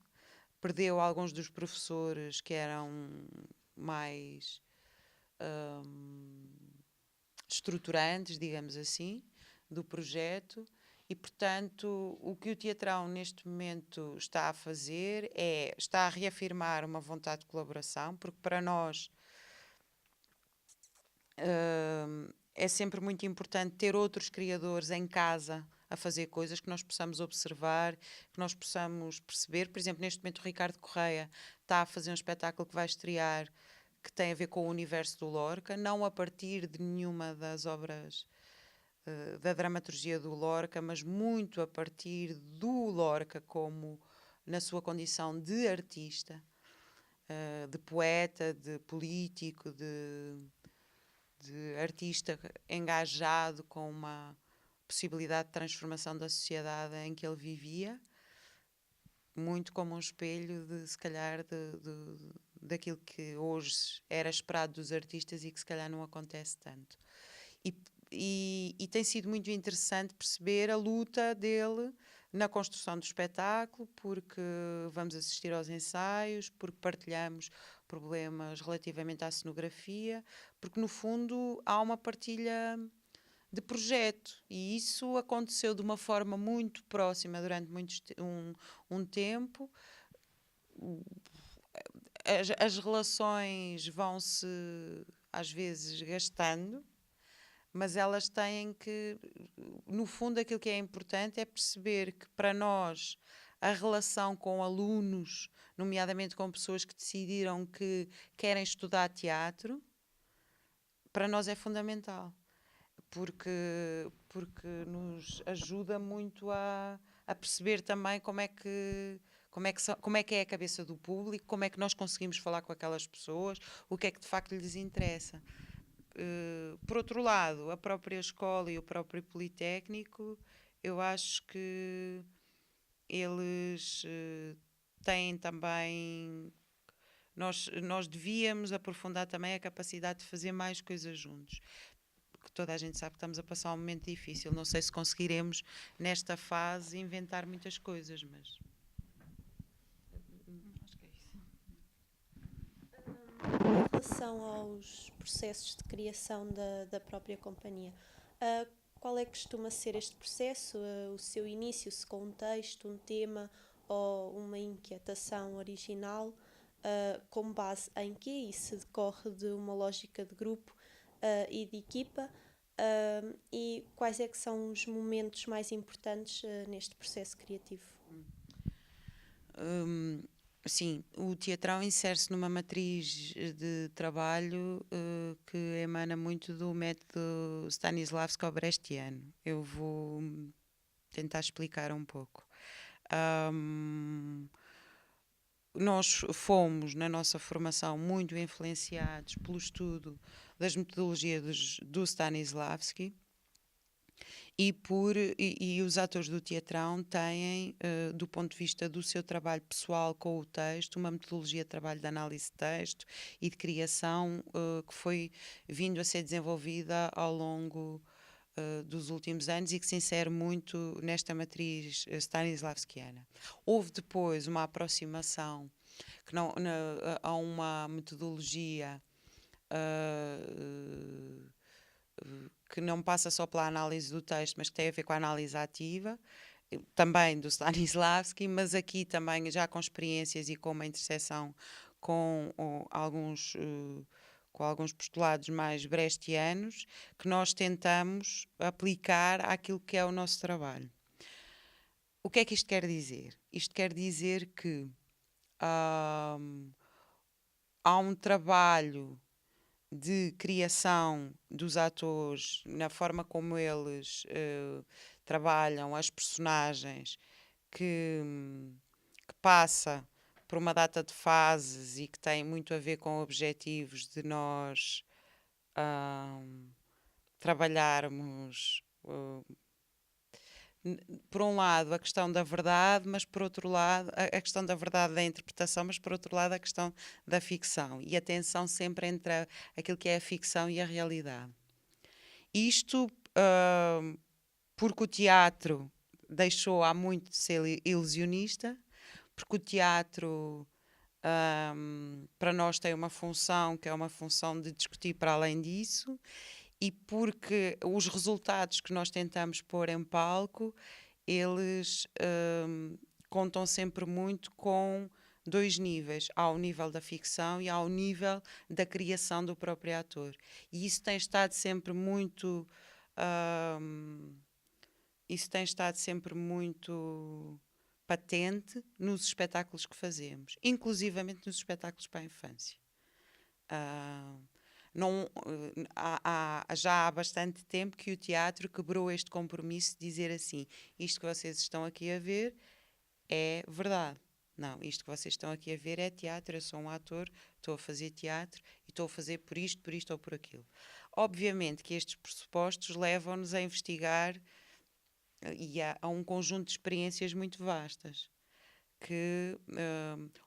perdeu alguns dos professores que eram mais estruturantes, digamos assim, do projeto. E, portanto, o que o Teatrão neste momento está a fazer está a reafirmar uma vontade de colaboração, porque para nós é sempre muito importante ter outros criadores em casa a fazer coisas que nós possamos observar, que nós possamos perceber. Por exemplo, neste momento o Ricardo Correia está a fazer um espetáculo que vai estrear que tem a ver com o universo do Lorca, não a partir de nenhuma das obras da dramaturgia do Lorca, mas muito a partir do Lorca como na sua condição de artista, de poeta, de político, de artista engajado com uma possibilidade de transformação da sociedade em que ele vivia, muito como um espelho se calhar daquilo que hoje era esperado dos artistas e que se calhar não acontece tanto. E tem sido muito interessante perceber a luta dele na construção do espetáculo, porque vamos assistir aos ensaios, porque partilhamos problemas relativamente à cenografia, porque no fundo há uma partilha de projeto, e isso aconteceu de uma forma muito próxima durante um tempo. As relações vão-se às vezes gastando, mas elas têm que, no fundo, aquilo que é importante é perceber que para nós a relação com alunos, nomeadamente com pessoas que decidiram que querem estudar teatro, para nós é fundamental, porque nos ajuda muito a perceber também como é que é a cabeça do público, como é que nós conseguimos falar com aquelas pessoas, o que é que de facto lhes interessa. Por outro lado, a própria escola e o próprio Politécnico, eu acho que eles têm também... Nós devíamos aprofundar também a capacidade de fazer mais coisas juntos. Porque toda a gente sabe que estamos a passar um momento difícil. Não sei se conseguiremos, nesta fase, inventar muitas coisas, mas... Acho que é isso. Em relação aos processos de criação da própria companhia, qual é que costuma ser este processo? O seu início, se com um texto, um tema ou uma inquietação original, com base em quê? E se decorre de uma lógica de grupo e de equipa? E quais é que são os momentos mais importantes neste processo criativo? Sim, o Teatrão insere-se numa matriz de trabalho que emana muito do método Stanislavski-Brechtiano. Eu vou tentar explicar um pouco. Nós fomos, na nossa formação, muito influenciados pelo estudo das metodologias do Stanislavski, e os atores do Teatrão têm, do ponto de vista do seu trabalho pessoal com o texto, uma metodologia de trabalho de análise de texto e de criação que foi vindo a ser desenvolvida ao longo dos últimos anos e que se insere muito nesta matriz stanislavskiana. Houve depois uma aproximação a uma metodologia que não passa só pela análise do texto, mas que tem a ver com a análise ativa, também do Stanislavski, mas aqui também já com experiências e com uma interseção com alguns postulados mais brechtianos, que nós tentamos aplicar àquilo que é o nosso trabalho. O que é que isto quer dizer? Isto quer dizer que há um trabalho de criação dos atores, na forma como eles trabalham as personagens, que passa por uma data de fases e que tem muito a ver com objetivos de nós trabalharmos, por um lado, a questão da verdade, mas por outro lado, a questão da verdade da interpretação, mas por outro lado, a questão da ficção. E a tensão sempre entre aquilo que é a ficção e a realidade. Isto porque o teatro deixou há muito de ser ilusionista, porque o teatro para nós tem uma função que é uma função de discutir para além disso, e porque os resultados que nós tentamos pôr em palco, eles contam sempre muito com dois níveis, ao nível da ficção e ao nível da criação do próprio ator. E isso tem estado sempre muito patente nos espetáculos que fazemos, inclusivamente nos espetáculos para a infância. Já há bastante tempo que o teatro quebrou este compromisso de dizer assim: isto que vocês estão aqui a ver é verdade. Não, isto que vocês estão aqui a ver é teatro, eu sou um ator, estou a fazer teatro e estou a fazer por isto ou por aquilo. Obviamente que estes pressupostos levam-nos a investigar e a um conjunto de experiências muito vastas, que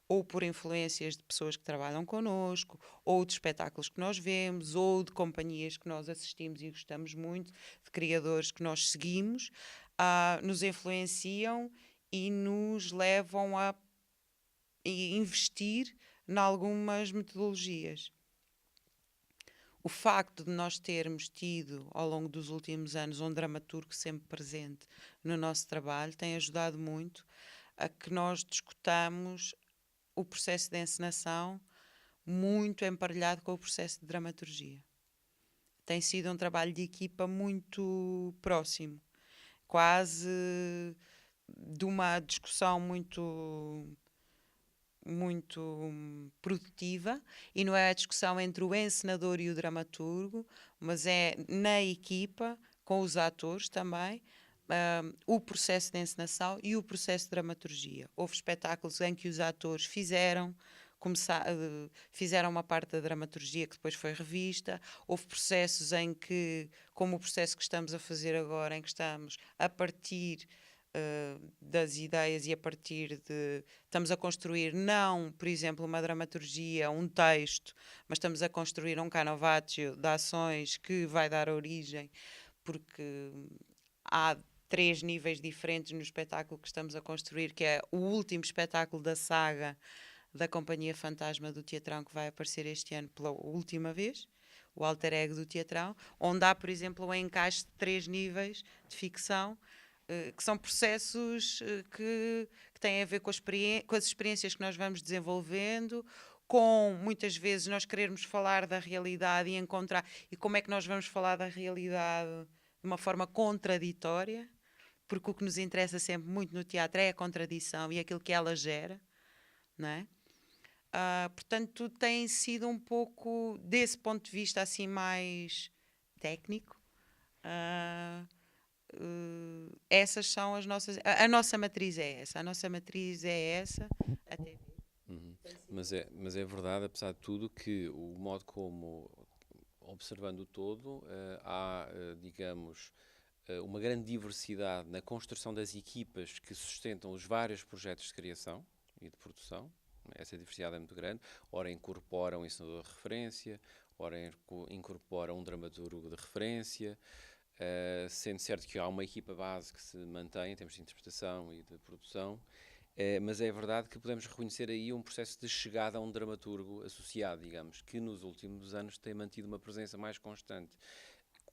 ou por influências de pessoas que trabalham connosco, ou de espetáculos que nós vemos, ou de companhias que nós assistimos e gostamos muito, de criadores que nós seguimos, nos influenciam e nos levam a investir em algumas metodologias. O facto de nós termos tido, ao longo dos últimos anos, um dramaturgo sempre presente no nosso trabalho tem ajudado muito a que nós discutamos o processo de encenação muito emparelhado com o processo de dramaturgia. Tem sido um trabalho de equipa muito próximo, quase de uma discussão muito produtiva, e não é a discussão entre o encenador e o dramaturgo, mas é na equipa, com os atores também, o processo de encenação e o processo de dramaturgia. Houve espetáculos em que os atores fizeram uma parte da dramaturgia que depois foi revista. Houve processos em que, como o processo que estamos a fazer agora, em que estamos a partir das ideias e a partir de... Estamos a construir não, por exemplo, uma dramaturgia, um texto, mas estamos a construir um canovaccio de ações que vai dar origem, porque há 3 níveis diferentes no espetáculo que estamos a construir, que é o último espetáculo da saga da Companhia Fantasma do Teatrão, que vai aparecer este ano pela última vez, o alter ego do Teatrão, onde há, por exemplo, um encaixe de 3 níveis de ficção, que são processos que têm a ver com as experiências que nós vamos desenvolvendo, com muitas vezes nós querermos falar da realidade e encontrar, e como é que nós vamos falar da realidade de uma forma contraditória, porque o que nos interessa sempre muito no teatro é a contradição e aquilo que ela gera, não é? Portanto, tem sido um pouco, desse ponto de vista assim mais técnico, essas são as nossas... A nossa matriz é essa, até... Mas é verdade, apesar de tudo, que o modo como, observando o todo, há, digamos, uma grande diversidade na construção das equipas que sustentam os vários projetos de criação e de produção. Essa diversidade é muito grande. Ora incorpora um encenador de referência, ora incorpora um dramaturgo de referência, sendo certo que há uma equipa base que se mantém em termos de interpretação e de produção, mas é verdade que podemos reconhecer aí um processo de chegada a um dramaturgo associado, digamos, que nos últimos anos tem mantido uma presença mais constante.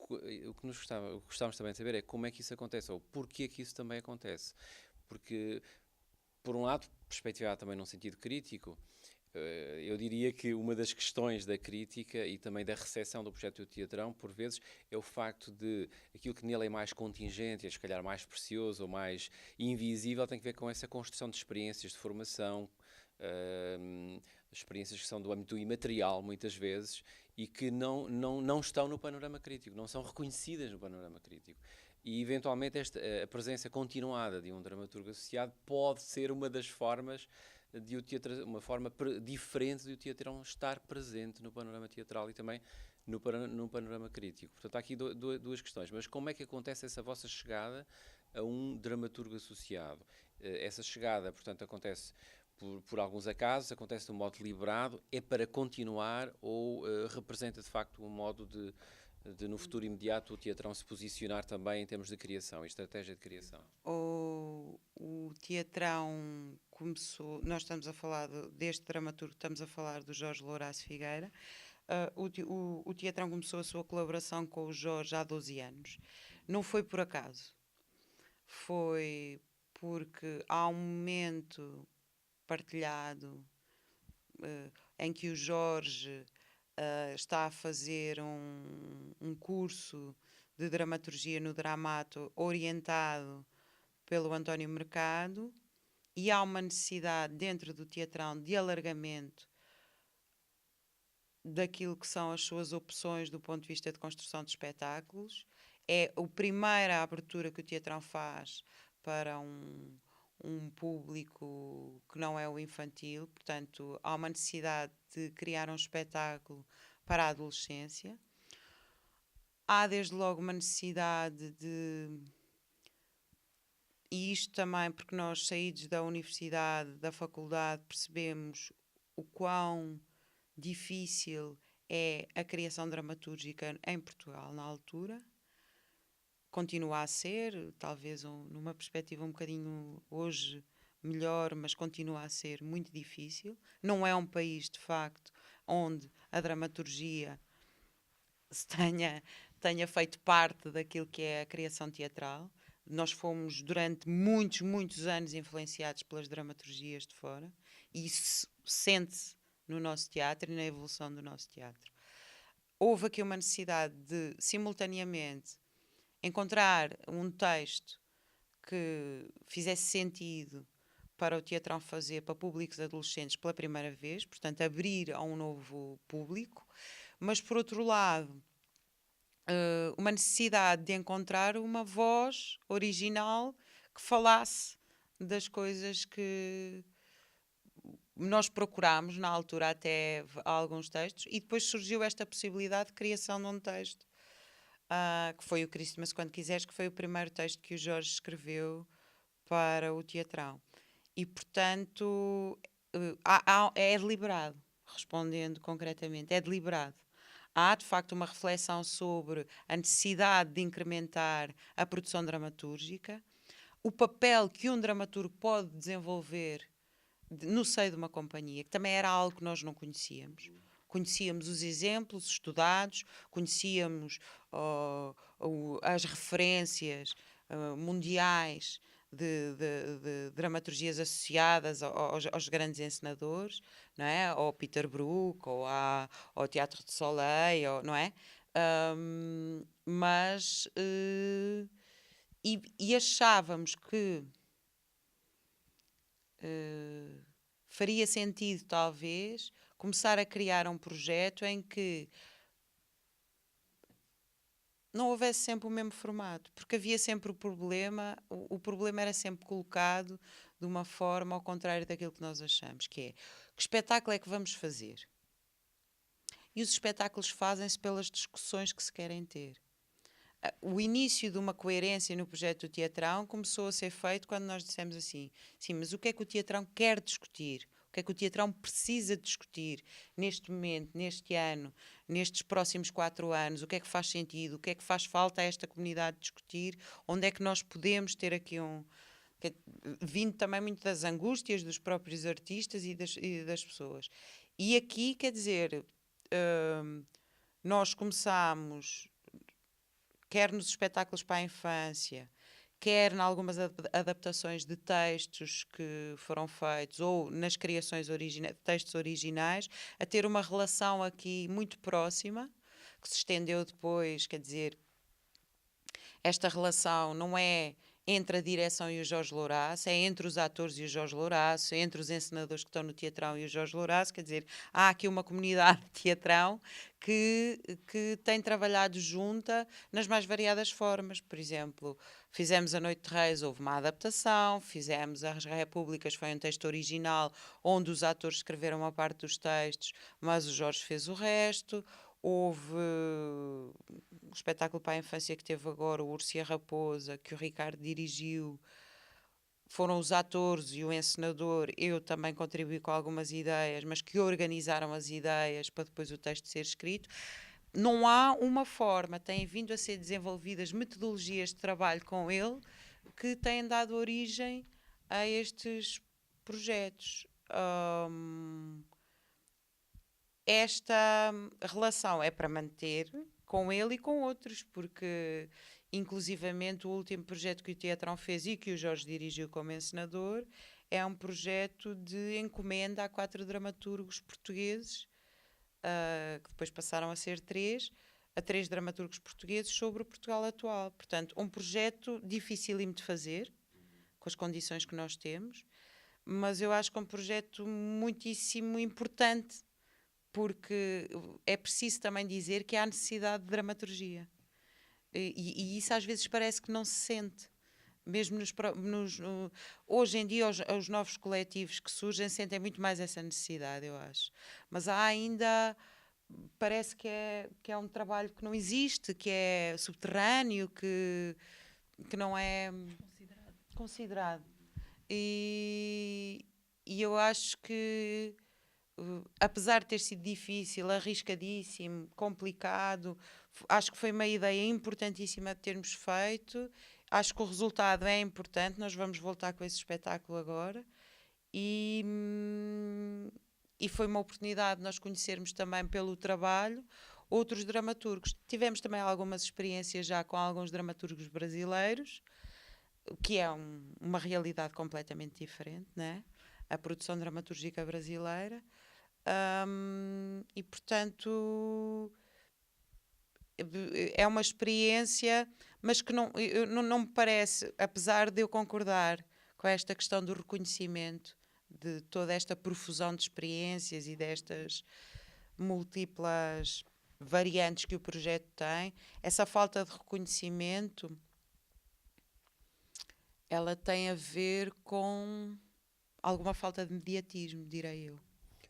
O que gostávamos também de saber é como é que isso acontece, ou porquê que isso também acontece. Porque, por um lado, perspectivado também num sentido crítico, Eu diria que uma das questões da crítica e também da recepção do projeto do Teatrão, por vezes, é o facto de aquilo que nele é mais contingente, é se calhar mais precioso ou mais invisível, tem que ver com essa construção de experiências de formação, experiências que são do âmbito imaterial, muitas vezes, e que não estão no panorama crítico, não são reconhecidas no panorama crítico. E, eventualmente, a presença continuada de um dramaturgo associado pode ser uma das formas de o teatro, uma forma diferente de o teatrão estar presente no panorama teatral e também no panorama crítico. Portanto, há aqui duas questões. Mas como é que acontece essa vossa chegada a um dramaturgo associado? Essa chegada, portanto, acontece por alguns acasos, acontece de um modo deliberado, é para continuar ou representa, de facto, um modo de no futuro imediato o teatrão se posicionar também em termos de criação e estratégia de criação? O teatrão começou, nós estamos a falar deste dramaturgo, estamos a falar do Jorge Lourácio Figueira. O teatrão começou a sua colaboração com o Jorge há 12 anos. Não foi por acaso, foi porque há um momento partilhado em que o Jorge está a fazer um curso de dramaturgia no Dramato orientado pelo António Mercado, e há uma necessidade dentro do teatrão de alargamento daquilo que são as suas opções do ponto de vista de construção de espetáculos. É a primeira abertura que o teatrão faz para um público que não é o infantil, portanto há uma necessidade de criar um espetáculo para a adolescência. Há desde logo uma necessidade e isto também porque nós, saídos da universidade, da faculdade, percebemos o quão difícil é a criação dramatúrgica em Portugal na altura. Continua a ser, talvez numa perspectiva um bocadinho hoje melhor, mas continua a ser muito difícil. Não é um país, de facto, onde a dramaturgia tenha feito parte daquilo que é a criação teatral. Nós fomos, durante muitos, muitos anos, influenciados pelas dramaturgias de fora, e isso sente-se no nosso teatro e na evolução do nosso teatro. Houve aqui uma necessidade de, simultaneamente, encontrar um texto que fizesse sentido para o teatrão fazer para públicos adolescentes pela primeira vez, portanto, abrir a um novo público, mas, por outro lado, uma necessidade de encontrar uma voz original que falasse das coisas que nós procurámos na altura até alguns textos, e depois surgiu esta possibilidade de criação de um texto, que foi o Christmas Quando Quiseres, que foi o primeiro texto que o Jorge escreveu para o teatrão. E, portanto, é deliberado, respondendo concretamente, é deliberado. Há, de facto, uma reflexão sobre a necessidade de incrementar a produção dramatúrgica, o papel que um dramaturgo pode desenvolver no seio de uma companhia, que também era algo que nós não conhecíamos. Conhecíamos os exemplos estudados, conhecíamos as referências mundiais de dramaturgias associadas aos grandes encenadores, não é? Ao Peter Brook, ou ao Teatro de Soleil, não é? Mas achávamos que faria sentido, talvez, começar a criar um projeto em que não houvesse sempre o mesmo formato, porque havia sempre o problema era sempre colocado de uma forma ao contrário daquilo que nós achamos, que é, que espetáculo é que vamos fazer? E os espetáculos fazem-se pelas discussões que se querem ter. O início de uma coerência no projeto do teatrão começou a ser feito quando nós dissemos assim, sim, mas o que é que o teatrão quer discutir? O que é que o teatrão precisa discutir neste momento, neste ano, nestes próximos 4 anos? O que é que faz sentido? O que é que faz falta a esta comunidade discutir? Onde é que nós podemos ter aqui vindo também muito das angústias dos próprios artistas e das pessoas. E aqui, quer dizer, nós começámos, quer nos espetáculos para a infância, quer em algumas adaptações de textos que foram feitos ou nas criações textos originais, a ter uma relação aqui muito próxima, que se estendeu depois, quer dizer, esta relação não é entre a direção e o Jorge Louraço, é entre os atores e o Jorge Louraço, é entre os encenadores que estão no teatrão e o Jorge Louraço, quer dizer, há aqui uma comunidade de teatrão que tem trabalhado junta nas mais variadas formas. Por exemplo, fizemos A Noite de Reis, houve uma adaptação, fizemos As Repúblicas, foi um texto original, onde os atores escreveram uma parte dos textos, mas o Jorge fez o resto. Houve o espetáculo para a infância que teve agora, o Urso e a Raposa, que o Ricardo dirigiu. Foram os atores e o encenador, eu também contribuí com algumas ideias, mas que organizaram as ideias para depois o texto ser escrito. Não há uma forma, têm vindo a ser desenvolvidas metodologias de trabalho com ele que têm dado origem a estes projetos. Esta relação é para manter com ele e com outros, porque inclusivamente o último projeto que o Teatrão fez e que o Jorge dirigiu como encenador é um projeto de encomenda a 4 dramaturgos portugueses, que depois passaram a ser 3 dramaturgos portugueses sobre o Portugal atual. Portanto, um projeto dificílimo de fazer, com as condições que nós temos, mas eu acho que é um projeto muitíssimo importante, porque é preciso também dizer que há necessidade de dramaturgia. E isso às vezes parece que não se sente. Mesmo hoje em dia, os novos coletivos que surgem sentem muito mais essa necessidade, eu acho. Mas há ainda, parece que é um trabalho que não existe, que é subterrâneo, que não é considerado. E eu acho que, apesar de ter sido difícil, arriscadíssimo, complicado, acho que foi uma ideia importantíssima de termos feito. Acho que o resultado é importante. Nós vamos voltar com esse espetáculo agora. E foi uma oportunidade de nós conhecermos também pelo trabalho outros dramaturgos. Tivemos também algumas experiências já com alguns dramaturgos brasileiros, que é uma realidade completamente diferente, né? A produção dramatúrgica brasileira. E, portanto, é uma experiência, mas que não me parece, apesar de eu concordar com esta questão do reconhecimento de toda esta profusão de experiências e destas múltiplas variantes que o projeto tem, essa falta de reconhecimento, ela tem a ver com alguma falta de mediatismo, direi eu.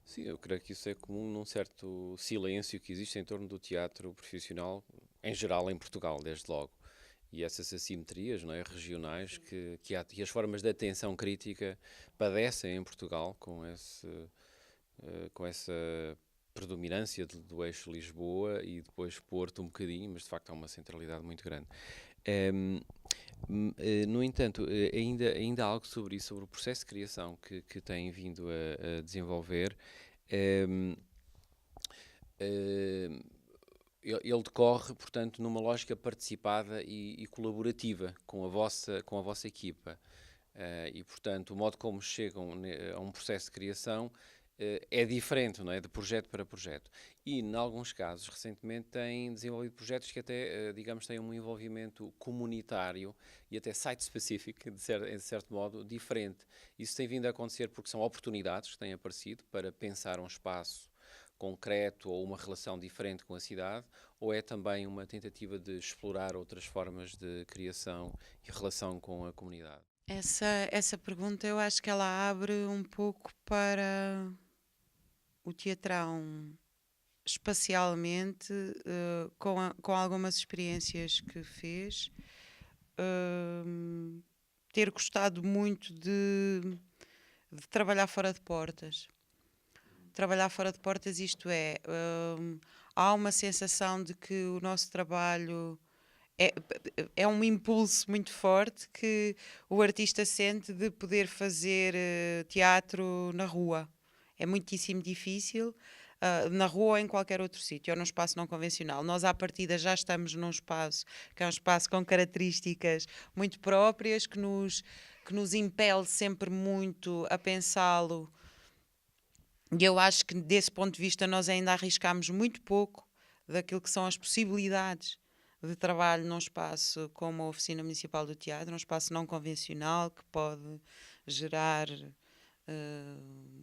Sim, eu creio que isso é comum num certo silêncio que existe em torno do teatro profissional, em geral em Portugal, desde logo. E essas assimetrias, não é, regionais que há, e as formas de atenção crítica padecem em Portugal com essa predominância do eixo Lisboa e depois Porto um bocadinho, mas de facto há uma centralidade muito grande. No entanto, ainda há algo sobre isso, sobre o processo de criação que têm vindo a desenvolver. Ele decorre, portanto, numa lógica participada e colaborativa com a vossa equipa. E, portanto, o modo como chegam a um processo de criação é diferente, não é? De projeto para projeto. E, em alguns casos, recentemente, têm desenvolvido projetos que até, digamos, têm um envolvimento comunitário e até site-specific, de certo modo, diferente. Isso tem vindo a acontecer porque são oportunidades que têm aparecido para pensar um espaço concreto ou uma relação diferente com a cidade, ou é também uma tentativa de explorar outras formas de criação e relação com a comunidade? Essa pergunta eu acho que ela abre um pouco para o teatrão espacialmente, com algumas experiências que fez, ter gostado muito de trabalhar fora de portas. Trabalhar fora de portas, isto é, há uma sensação de que o nosso trabalho é um impulso muito forte que o artista sente de poder fazer teatro na rua. É muitíssimo difícil. na rua ou em qualquer outro sítio, ou num espaço não convencional. Nós, à partida, já estamos num espaço que é um espaço com características muito próprias, que nos impele sempre muito a pensá-lo. E eu acho que, desse ponto de vista, nós ainda arriscamos muito pouco daquilo que são as possibilidades de trabalho num espaço como a Oficina Municipal do Teatro, um espaço não convencional que pode gerar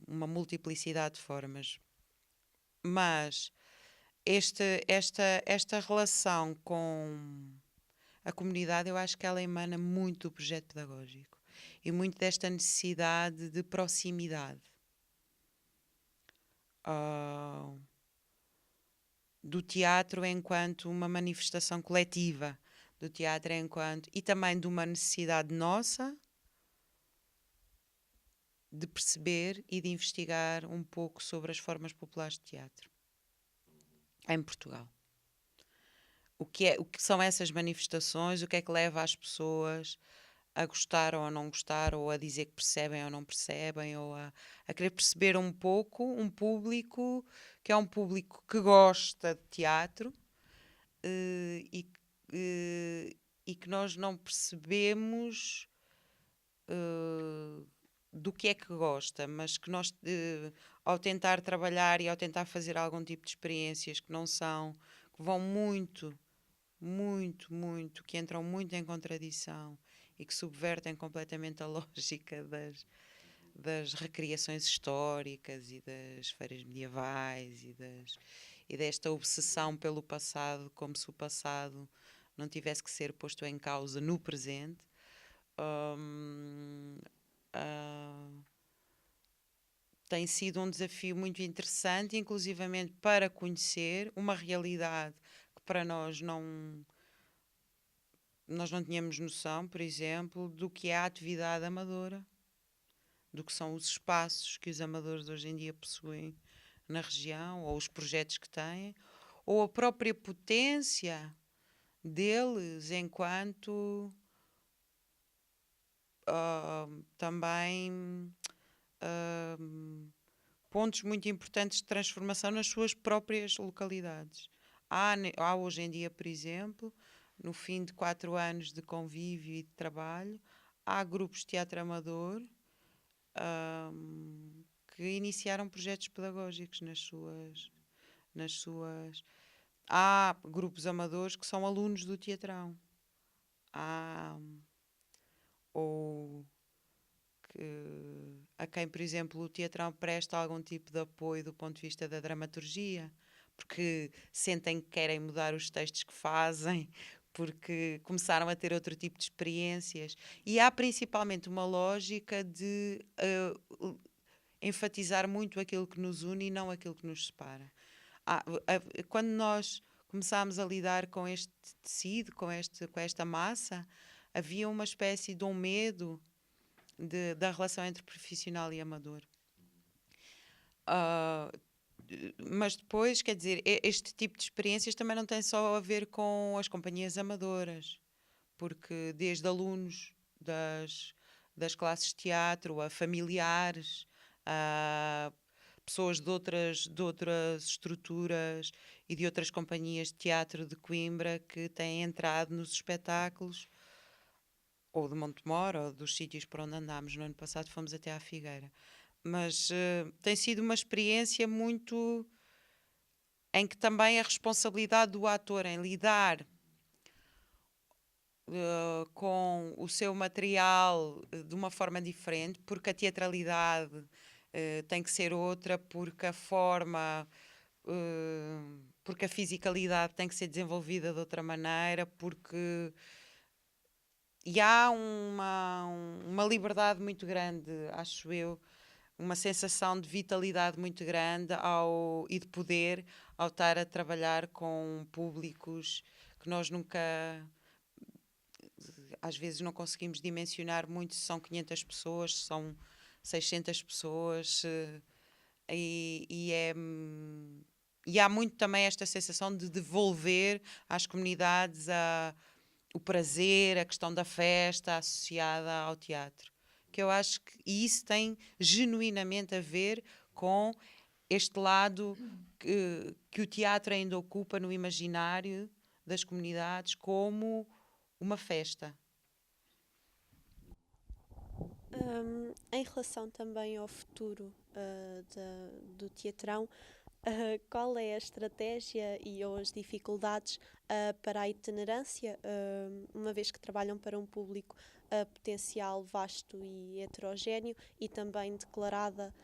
uma multiplicidade de formas. Mas esta relação com a comunidade, eu acho que ela emana muito do projeto pedagógico e muito desta necessidade de proximidade. Do teatro enquanto uma manifestação coletiva, do teatro enquanto... E também de uma necessidade nossa de perceber e de investigar um pouco sobre as formas populares de teatro em Portugal. O que são essas manifestações, o que é que leva as pessoas a gostar ou a não gostar, ou a dizer que percebem ou não percebem, ou a querer perceber um pouco um público que é um público que gosta de teatro e que nós não percebemos do que é que gosta, mas que nós, ao tentar trabalhar e ao tentar fazer algum tipo de experiências que não são, que vão muito, que entram muito em contradição e que subvertem completamente a lógica das recriações históricas e das feiras medievais e desta obsessão pelo passado, como se o passado não tivesse que ser posto em causa no presente. Tem sido um desafio muito interessante, inclusivamente para conhecer uma realidade que para nós não tínhamos noção, por exemplo, do que é a atividade amadora, do que são os espaços que os amadores hoje em dia possuem na região, ou os projetos que têm, ou a própria potência deles enquanto também pontos muito importantes de transformação nas suas próprias localidades. Há hoje em dia, por exemplo, no fim de 4 anos de convívio e de trabalho, há grupos de teatro amador que iniciaram projetos pedagógicos nas suas... Há grupos amadores que são alunos do teatrão. A quem, por exemplo, o teatrão presta algum tipo de apoio do ponto de vista da dramaturgia, porque sentem que querem mudar os textos que fazem, porque começaram a ter outro tipo de experiências. E há principalmente uma lógica de enfatizar muito aquilo que nos une e não aquilo que nos separa. Quando nós começámos a lidar com este tecido, com esta massa, havia uma espécie de um medo da relação entre profissional e amador. Mas depois, quer dizer, este tipo de experiências também não tem só a ver com as companhias amadoras, porque desde alunos das classes de teatro, a familiares, a pessoas de outras estruturas e de outras companhias de teatro de Coimbra que têm entrado nos espetáculos, ou de Montemor, ou dos sítios por onde andámos. No ano passado fomos até à Figueira. Mas tem sido uma experiência muito... em que também a responsabilidade do ator em lidar com o seu material de uma forma diferente, porque a teatralidade tem que ser outra, porque a forma... porque a fisicalidade tem que ser desenvolvida de outra maneira, porque... E há uma liberdade muito grande, acho eu, uma sensação de vitalidade muito grande e de poder ao estar a trabalhar com públicos que nós nunca, às vezes não conseguimos dimensionar muito, se são 500 pessoas, se são 600 pessoas, e há muito também esta sensação de devolver às comunidades o prazer, a questão da festa associada ao teatro. Que eu acho que isso tem genuinamente a ver com este lado que o teatro ainda ocupa no imaginário das comunidades como uma festa. Em relação também ao futuro do Teatrão, qual é a estratégia ou as dificuldades para a itinerância, uma vez que trabalham para um público potencial vasto e heterogéneo e também declarada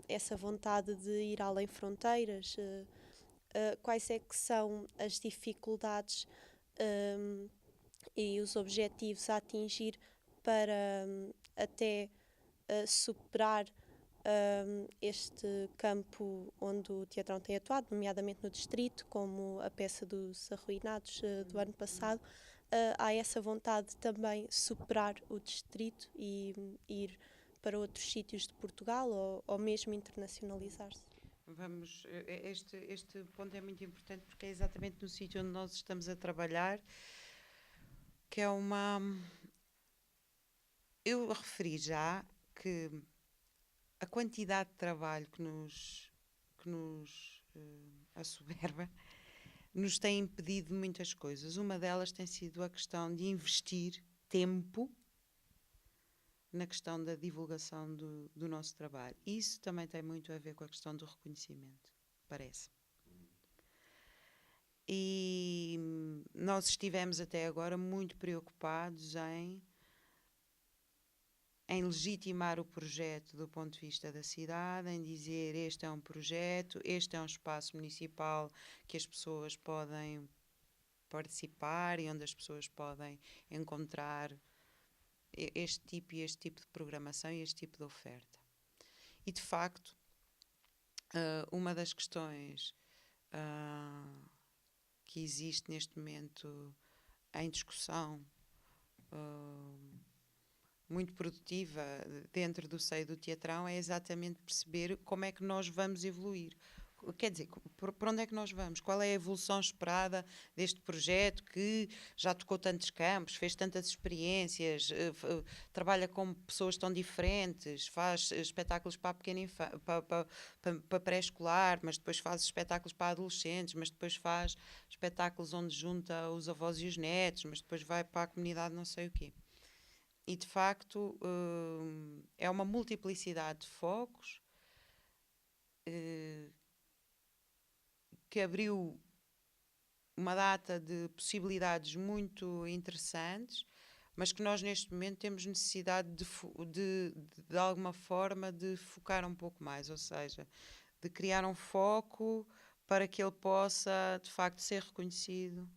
essa vontade de ir além fronteiras? Quais é que são as dificuldades e os objetivos a atingir para até superar este campo onde o Teatrão tem atuado, nomeadamente no Distrito, como a peça dos Arruinados do ano passado. Há essa vontade de também superar o Distrito e ir para outros sítios de Portugal ou mesmo internacionalizar-se? Este ponto é muito importante porque é exatamente no sítio onde nós estamos a trabalhar, que é uma... Eu referi já que a quantidade de trabalho que nos assoberba nos tem impedido muitas coisas. Uma delas tem sido a questão de investir tempo na questão da divulgação do nosso trabalho. Isso também tem muito a ver com a questão do reconhecimento, parece. E nós estivemos até agora muito preocupados em legitimar o projeto do ponto de vista da cidade, em dizer este é um projeto, este é um espaço municipal que as pessoas podem participar e onde as pessoas podem encontrar este tipo de programação e este tipo de oferta. E, de facto, uma das questões que existe neste momento em discussão muito produtiva dentro do seio do Teatrão é exatamente perceber como é que nós vamos evoluir. Quer dizer, por onde é que nós vamos? Qual é a evolução esperada deste projeto que já tocou tantos campos, fez tantas experiências, trabalha com pessoas tão diferentes, faz espetáculos para para pré-escolar, mas depois faz espetáculos para adolescentes, mas depois faz espetáculos onde junta os avós e os netos, mas depois vai para a comunidade não sei o quê. E, de facto, é uma multiplicidade de focos que abriu uma data de possibilidades muito interessantes, mas que nós, neste momento, temos necessidade de alguma forma, de focar um pouco mais, ou seja, de criar um foco para que ele possa, de facto, ser reconhecido,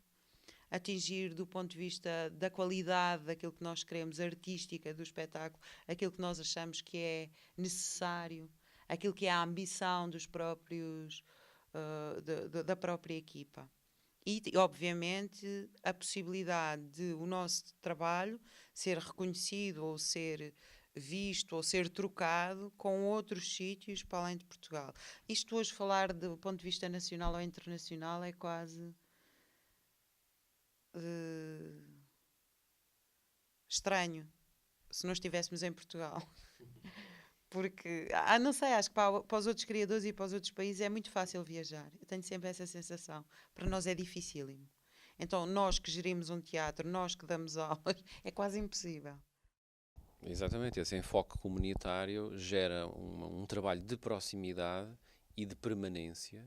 atingir do ponto de vista da qualidade daquilo que nós queremos, artística do espetáculo, aquilo que nós achamos que é necessário, aquilo que é a ambição dos próprios, da própria equipa. E, obviamente, a possibilidade de o nosso trabalho ser reconhecido ou ser visto ou ser trocado com outros sítios para além de Portugal. Isto hoje, falar do ponto de vista nacional ou internacional, é quase... estranho se não estivéssemos em Portugal. Porque, não sei, acho que para os outros criadores e para os outros países é muito fácil viajar. Eu tenho sempre essa sensação. Para nós é dificílimo. Então, nós que gerimos um teatro, nós que damos aulas, é quase impossível. Exatamente, esse enfoque comunitário gera um trabalho de proximidade e de permanência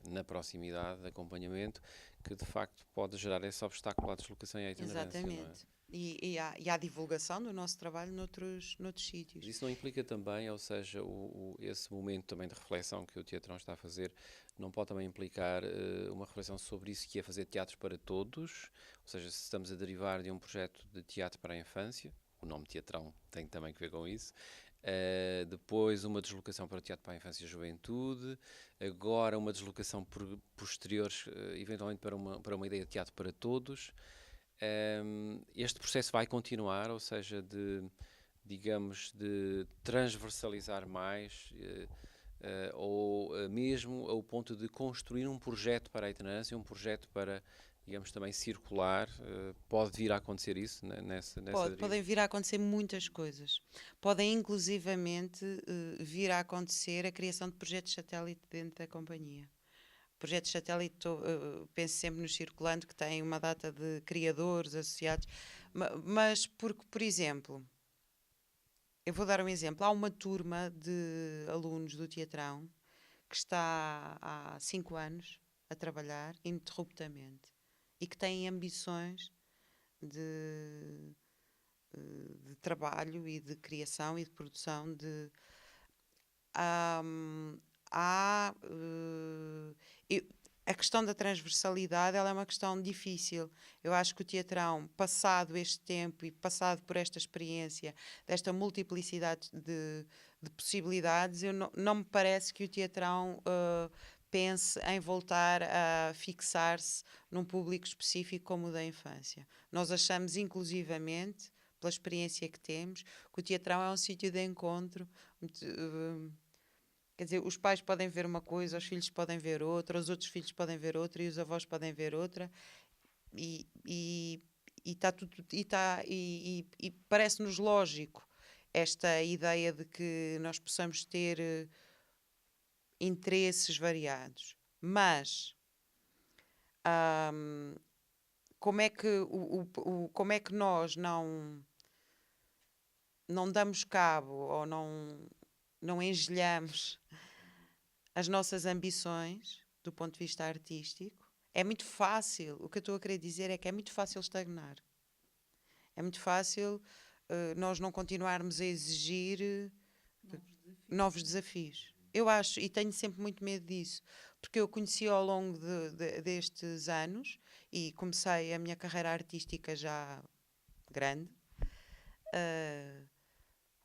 na proximidade, de acompanhamento, que de facto pode gerar esse obstáculo à deslocação e à itinerância. Exatamente. Não é? E à divulgação do nosso trabalho noutros sítios. Isso não implica também, ou seja, esse momento também de reflexão que o Teatrão está a fazer, não pode também implicar uma reflexão sobre isso que é fazer teatro para todos, ou seja, se estamos a derivar de um projeto de teatro para a infância, o nome Teatrão tem também que ver com isso, depois uma deslocação para o teatro para a infância e a juventude, agora uma deslocação posterior, eventualmente para uma ideia de teatro para todos. Este processo vai continuar, ou seja, digamos, de transversalizar mais, ou mesmo ao ponto de construir um projeto para a itinerância, um projeto para digamos, também circular, pode vir a acontecer isso nessa deriva? Podem vir a acontecer muitas coisas. Podem inclusivamente vir a acontecer a criação de projetos satélite dentro da companhia. Projetos satélite, penso sempre no Circulante, que tem uma data de criadores associados, mas porque, por exemplo, eu vou dar um exemplo. Há uma turma de alunos do Teatrão que está há 5 anos a trabalhar ininterruptamente e que têm ambições de trabalho e de criação e de produção de a questão da transversalidade, ela é uma questão difícil. Eu acho que o Teatrão, passado este tempo e passado por esta experiência, desta multiplicidade de possibilidades, não me parece que o Teatrão pense em voltar a fixar-se num público específico como o da infância. Nós achamos, inclusivamente, pela experiência que temos, que o Teatrão é um sítio de encontro. Quer dizer, os pais podem ver uma coisa, os filhos podem ver outra, os outros filhos podem ver outra e os avós podem ver outra, e parece-nos lógico esta ideia de que nós possamos ter interesses variados. Mas como é que nós não damos cabo ou não engelhamos as nossas ambições do ponto de vista artístico? É muito fácil, o que eu estou a querer dizer é que é muito fácil estagnar. É muito fácil nós não continuarmos a exigir novos desafios. Eu acho, e tenho sempre muito medo disso, porque eu conheci ao longo destes anos, e comecei a minha carreira artística já grande,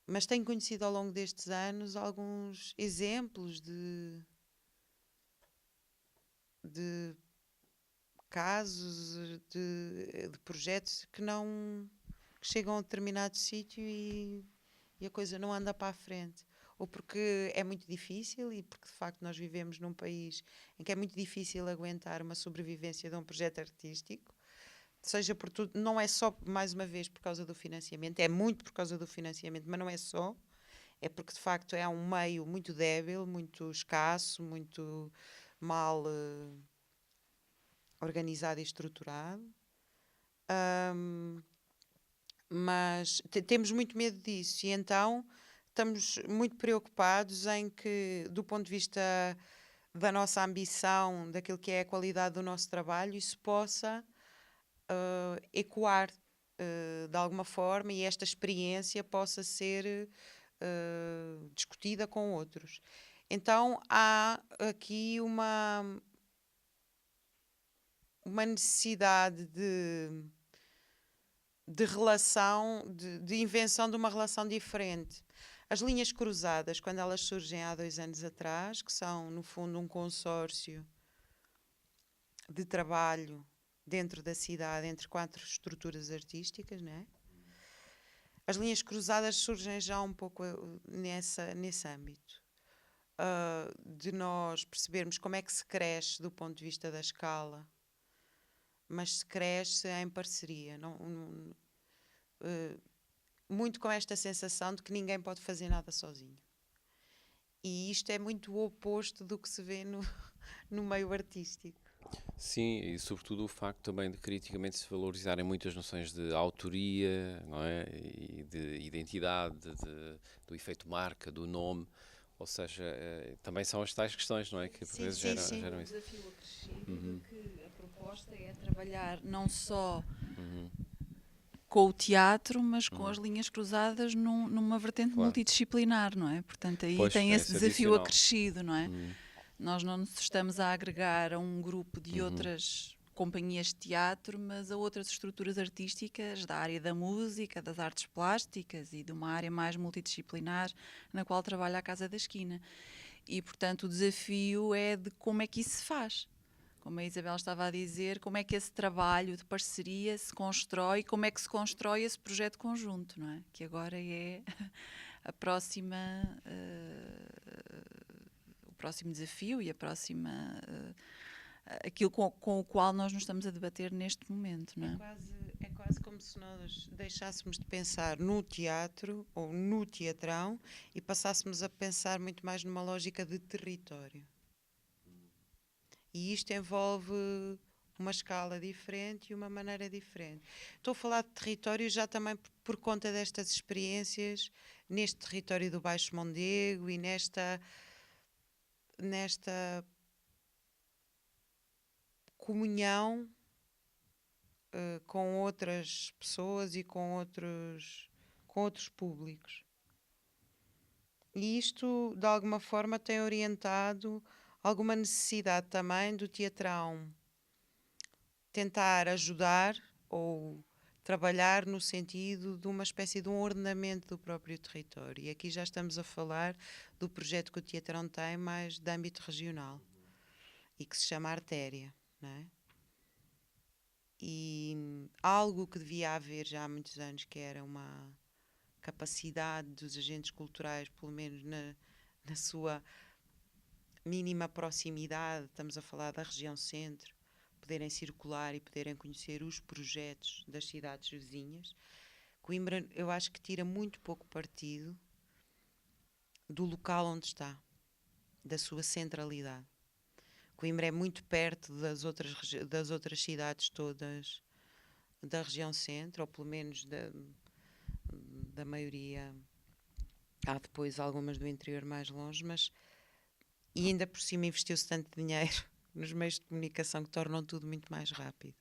mas tenho conhecido ao longo destes anos alguns exemplos de casos, de projetos que chegam a determinado sítio e a coisa não anda para a frente. Ou porque é muito difícil e porque, de facto, nós vivemos num país em que é muito difícil aguentar uma sobrevivência de um projeto artístico, seja por tudo, não é só, mais uma vez, por causa do financiamento, é muito por causa do financiamento, mas não é só, é porque, de facto, é um meio muito débil, muito escasso, muito mal organizado e estruturado. Mas temos muito medo disso e então estamos muito preocupados em que, do ponto de vista da nossa ambição, daquilo que é a qualidade do nosso trabalho, isso possa ecoar de alguma forma e esta experiência possa ser discutida com outros. Então há aqui uma necessidade de relação, de invenção de uma relação diferente. As linhas cruzadas, quando elas surgem há 2 anos atrás, que são, no fundo, um consórcio de trabalho dentro da cidade, entre 4 estruturas artísticas, não é? As linhas cruzadas surgem já um pouco nesse âmbito. De nós percebermos como é que se cresce do ponto de vista da escala, mas se cresce em parceria. Muito com esta sensação de que ninguém pode fazer nada sozinho. E isto é muito o oposto do que se vê no meio artístico. Sim, e sobretudo o facto também de criticamente se valorizarem muitas noções de autoria, não é? E de identidade, do efeito marca, do nome. Ou seja, também são as tais questões, não é? Que por vezes geram isso. Um desafio acrescido que a proposta é trabalhar não só com o teatro, mas com as linhas cruzadas numa vertente multidisciplinar, não é? Portanto, aí tem esse desafio acrescido, não é? Nós não nos estamos a agregar a um grupo de outras companhias de teatro, mas a outras estruturas artísticas da área da música, das artes plásticas e de uma área mais multidisciplinar na qual trabalha a Casa da Esquina. E, portanto, o desafio é de como é que isso se faz. Como a Isabel estava a dizer, como é que esse trabalho de parceria se constrói, como é que se constrói esse projeto conjunto, não é? Que agora é a próxima... o próximo desafio e a próxima aquilo com o qual nós nos estamos a debater neste momento, não é? É quase como se nós deixássemos de pensar no teatro ou no teatrão e passássemos a pensar muito mais numa lógica de território. E isto envolve uma escala diferente e uma maneira diferente. Estou a falar de território já também por conta destas experiências neste território do Baixo Mondego e nesta comunhão com outras pessoas e com outros públicos. E isto, de alguma forma, tem orientado alguma necessidade também do teatrão tentar ajudar ou trabalhar no sentido de uma espécie de um ordenamento do próprio território. E aqui já estamos a falar do projeto que o teatrão tem mais de âmbito regional e que se chama Artéria, não é? E algo que devia haver já há muitos anos, que era uma capacidade dos agentes culturais, pelo menos na sua mínima proximidade, estamos a falar da região centro, poderem circular e poderem conhecer os projetos das cidades vizinhas. Coimbra, eu acho que tira muito pouco partido do local onde está, da sua centralidade. Coimbra é muito perto das outras cidades todas da região centro, ou pelo menos da maioria. Há depois algumas do interior mais longe, mas e ainda por cima investiu-se tanto dinheiro nos meios de comunicação que tornam tudo muito mais rápido.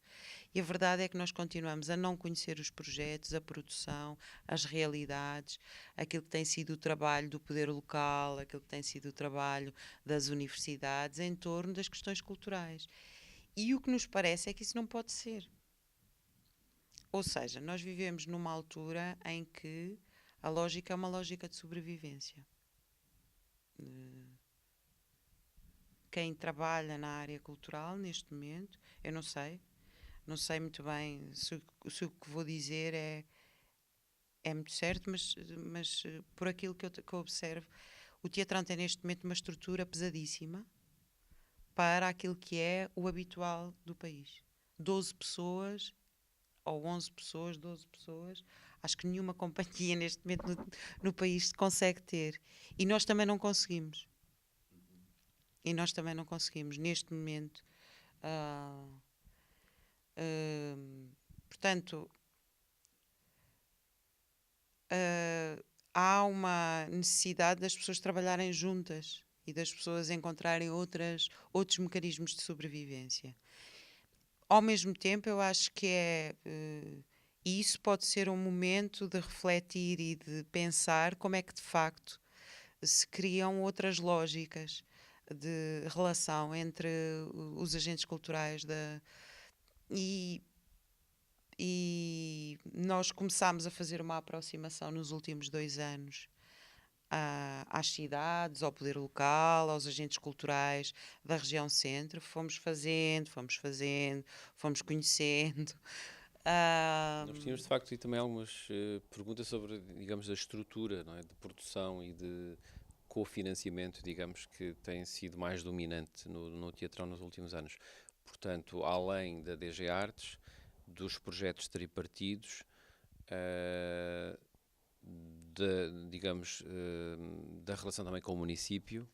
E a verdade é que nós continuamos a não conhecer os projetos, a produção, as realidades, aquilo que tem sido o trabalho do poder local, aquilo que tem sido o trabalho das universidades em torno das questões culturais. E o que nos parece é que isso não pode ser. Ou seja, nós vivemos numa altura em que a lógica é uma lógica de sobrevivência. Quem trabalha na área cultural neste momento, eu não sei muito bem se o que vou dizer é muito certo, mas por aquilo que eu observo, o teatrão tem neste momento uma estrutura pesadíssima para aquilo que é o habitual do país. 12 pessoas, ou 11 pessoas, 12 pessoas, acho que nenhuma companhia neste momento no país consegue ter. E nós também não conseguimos. Neste momento. Portanto, há uma necessidade das pessoas trabalharem juntas e das pessoas encontrarem outros mecanismos de sobrevivência. Ao mesmo tempo, eu acho que e isso pode ser um momento de refletir e de pensar como é que de facto se criam outras lógicas de relação entre os agentes culturais e nós começámos a fazer uma aproximação nos últimos 2 anos às cidades, ao poder local, aos agentes culturais da região centro. Fomos conhecendo. Nós tínhamos de facto e também algumas perguntas sobre, digamos, a estrutura, não é, de produção e de cofinanciamento, digamos, que tem sido mais dominante no teatrão nos últimos anos. Portanto, além da DG Artes, dos projetos tripartidos, digamos, da relação também com o município,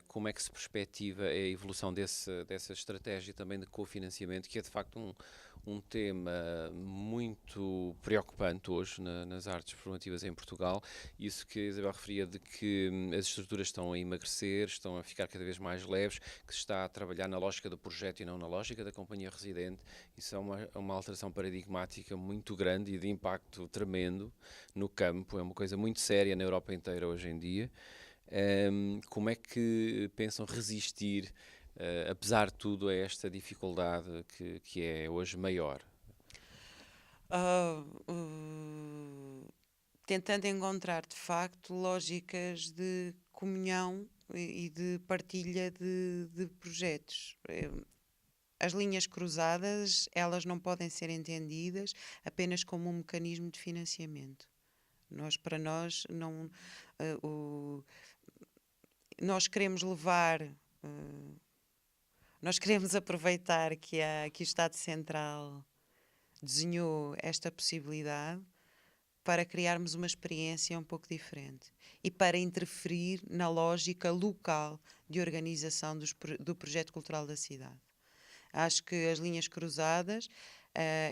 como é que se perspectiva a evolução dessa estratégia também de cofinanciamento, que é de facto um tema muito preocupante hoje nas artes performativas em Portugal. Isso que a Isabel referia de que as estruturas estão a emagrecer, estão a ficar cada vez mais leves, que se está a trabalhar na lógica do projeto e não na lógica da companhia residente. Isso é uma alteração paradigmática muito grande e de impacto tremendo no campo. É uma coisa muito séria na Europa inteira hoje em dia. Como é que pensam resistir, apesar de tudo, a esta dificuldade que é hoje maior? Tentando encontrar, de facto, lógicas de comunhão e de partilha de projetos. As linhas cruzadas, elas não podem ser entendidas apenas como um mecanismo de financiamento. Para nós, não... nós queremos levar Nós queremos aproveitar que o Estado Central desenhou esta possibilidade para criarmos uma experiência um pouco diferente e para interferir na lógica local de organização do projeto cultural da cidade. Acho que as linhas cruzadas,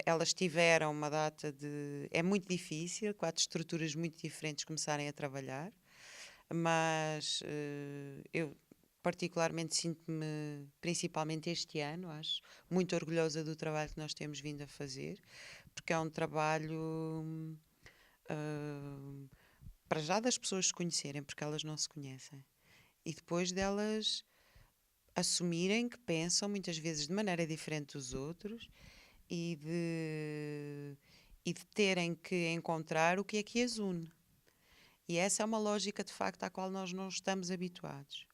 elas tiveram uma data de... É muito difícil, 4 estruturas muito diferentes começarem a trabalhar, mas eu particularmente sinto-me, principalmente este ano, acho, muito orgulhosa do trabalho que nós temos vindo a fazer, porque é um trabalho... para já das pessoas se conhecerem, porque elas não se conhecem, e depois delas assumirem que pensam muitas vezes de maneira diferente dos outros e de terem que encontrar o que é que as une. E essa é uma lógica de facto à qual nós não estamos habituados.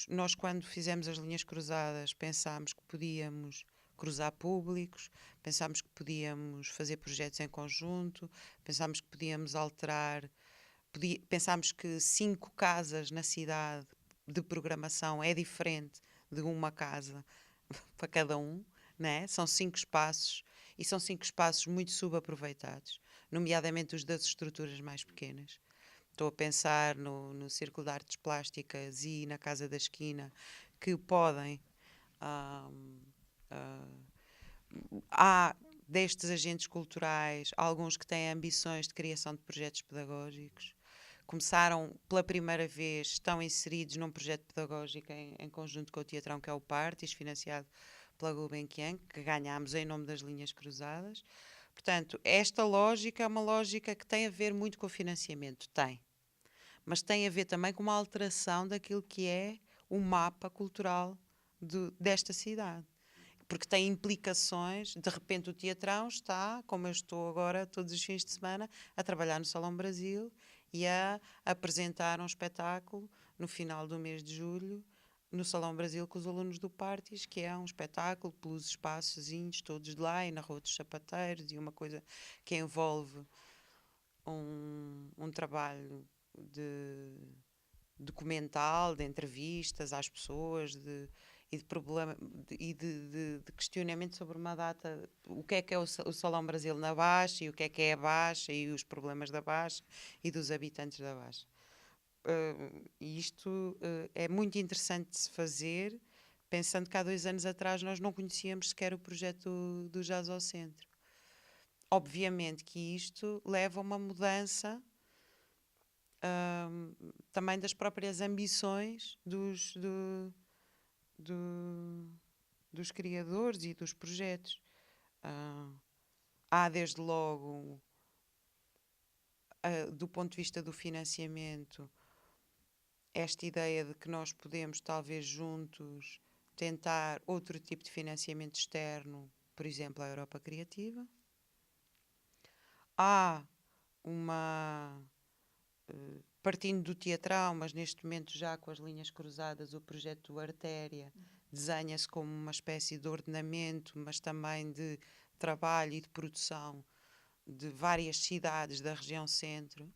Nós quando fizemos as linhas cruzadas pensámos que podíamos cruzar públicos, pensámos que podíamos fazer projetos em conjunto, pensámos que podíamos alterar, pensámos que 5 casas na cidade de programação é diferente de uma casa para cada um, né? São 5 espaços e são 5 espaços muito subaproveitados, nomeadamente os das estruturas mais pequenas. Estou a pensar no Círculo de Artes Plásticas e na Casa da Esquina, que podem... há destes agentes culturais alguns que têm ambições de criação de projetos pedagógicos. Começaram pela primeira vez, estão inseridos num projeto pedagógico em conjunto com o Teatrão, que é o Partis, financiado pela Gulbenkian, que ganhámos em nome das linhas cruzadas. Portanto, esta lógica é uma lógica que tem a ver muito com o financiamento, tem. Mas tem a ver também com uma alteração daquilo que é o mapa cultural desta cidade. Porque tem implicações, de repente o Teatrão está, como eu estou agora todos os fins de semana, a trabalhar no Salão Brasil e a apresentar um espetáculo no final do mês de julho, no Salão Brasil com os alunos do Partis, que é um espetáculo pelos espaçozinhos todos de lá e na Rua dos Sapateiros, e uma coisa que envolve um trabalho documental, de entrevistas às pessoas, e de problema de questionamento sobre uma data, o que é o Salão Brasil na Baixa, e o que é a Baixa, e os problemas da Baixa e dos habitantes da Baixa. E isto é muito interessante de se fazer, pensando que há 2 anos atrás nós não conhecíamos sequer o projeto do Jazz ao Centro. Obviamente que isto leva a uma mudança também das próprias ambições dos criadores e dos projetos. Há desde logo, do ponto de vista do financiamento, esta ideia de que nós podemos, talvez juntos, tentar outro tipo de financiamento externo, por exemplo, a Europa Criativa. Há partindo do Teatrão, mas neste momento já com as linhas cruzadas, o projeto Artéria desenha-se como uma espécie de ordenamento, mas também de trabalho e de produção de várias cidades da região centro,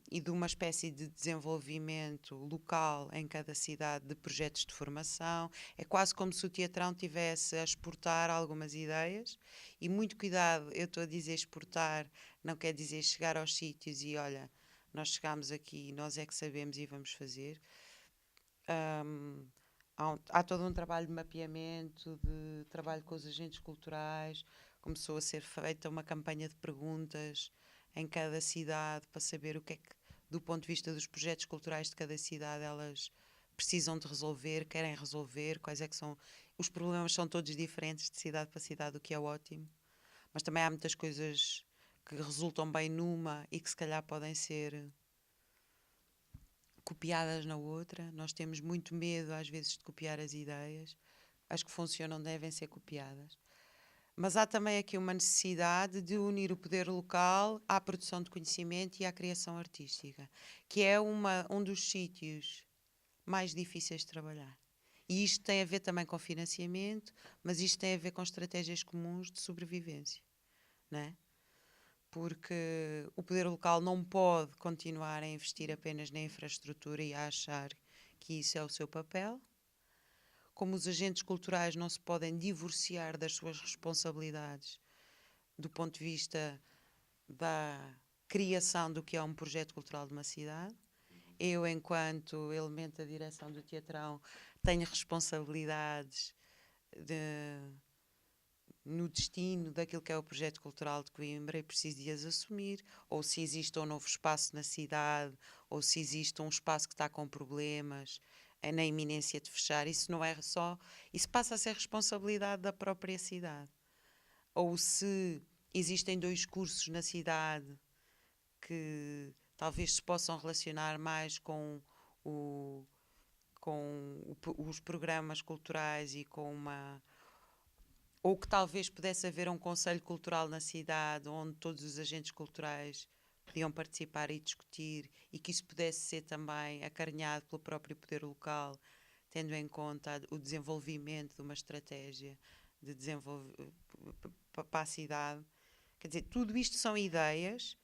e de uma espécie de desenvolvimento local em cada cidade de projetos de formação. É quase como se o Teatrão tivesse a exportar algumas ideias, e muito cuidado, eu estou a dizer exportar, não quer dizer chegar aos sítios e olha, nós chegámos aqui, nós é que sabemos e vamos fazer. Há todo um trabalho de mapeamento, de trabalho com os agentes culturais. Começou a ser feita uma campanha de perguntas em cada cidade para saber o que é que, do ponto de vista dos projetos culturais de cada cidade, elas precisam de resolver, querem resolver, quais é que são. Os problemas são todos diferentes de cidade para cidade, o que é ótimo. Mas também há muitas coisas que resultam bem numa e que se calhar podem ser copiadas na outra. Nós temos muito medo às vezes de copiar as ideias. As que funcionam devem ser copiadas. Mas há também aqui uma necessidade de unir o poder local à produção de conhecimento e à criação artística, que é um dos sítios mais difíceis de trabalhar. E isto tem a ver também com financiamento, mas isto tem a ver com estratégias comuns de sobrevivência, não é? Porque o poder local não pode continuar a investir apenas na infraestrutura e a achar que isso é o seu papel. Como os agentes culturais não se podem divorciar das suas responsabilidades do ponto de vista da criação do que é um projeto cultural de uma cidade. Eu, enquanto elemento da direção do Teatrão, tenho responsabilidades no destino daquilo que é o projeto cultural de Coimbra e preciso de as assumir, ou se existe um novo espaço na cidade, ou se existe um espaço que está com problemas, é na iminência de fechar. Isso não é só, isso passa a ser responsabilidade da própria cidade. Ou se existem 2 cursos na cidade que talvez se possam relacionar mais com os programas culturais e com uma... Ou que talvez pudesse haver um conselho cultural na cidade onde todos os agentes culturais podiam participar e discutir, e que isso pudesse ser também acarinhado pelo próprio poder local, tendo em conta o desenvolvimento de uma estratégia de para a cidade. Quer dizer, tudo isto são ideias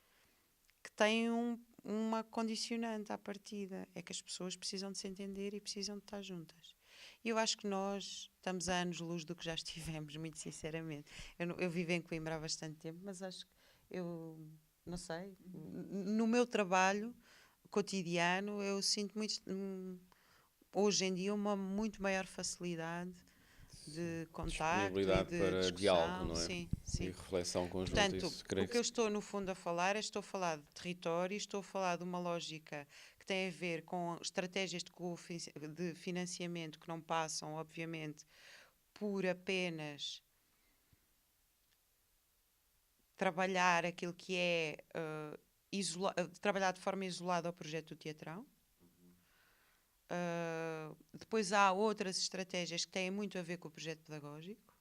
que têm uma condicionante à partida, é que as pessoas precisam de se entender e precisam de estar juntas. E eu acho que nós estamos a anos-luz do que já estivemos, muito sinceramente. Eu vivo em Coimbra há bastante tempo, mas acho que eu, não sei, no meu trabalho cotidiano eu sinto muito, hoje em dia, uma muito maior facilidade de contacto e Disponibilidade de para discussão. diálogo, não é? Sim, E sim. reflexão conjunta. Portanto, Isso, creio o que eu estou no fundo a falar é, estou a falar de território, estou a falar de uma lógica que tem a ver com estratégias de financiamento que não passam, obviamente, por apenas trabalhar aquilo que é trabalhar de forma isolada o projeto do Teatrão. Depois há outras estratégias que têm muito a ver com o projeto pedagógico,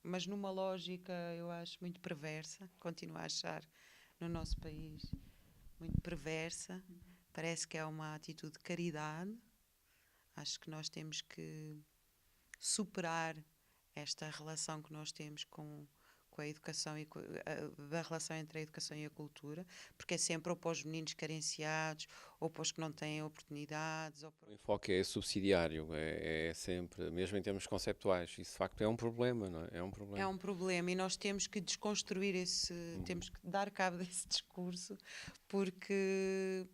mas numa lógica, eu acho, muito perversa, continuo a achar no nosso país muito perversa. Parece que é uma atitude de caridade. Acho que nós temos que superar esta relação que nós temos com a educação e da relação entre a educação e a cultura, porque é sempre ou para os meninos carenciados, ou para os que não têm oportunidades. O enfoque é subsidiário, é sempre, mesmo em termos conceptuais, isso de facto é um problema, não é? É um problema. É um problema e nós temos que desconstruir temos que dar cabo desse discurso, porque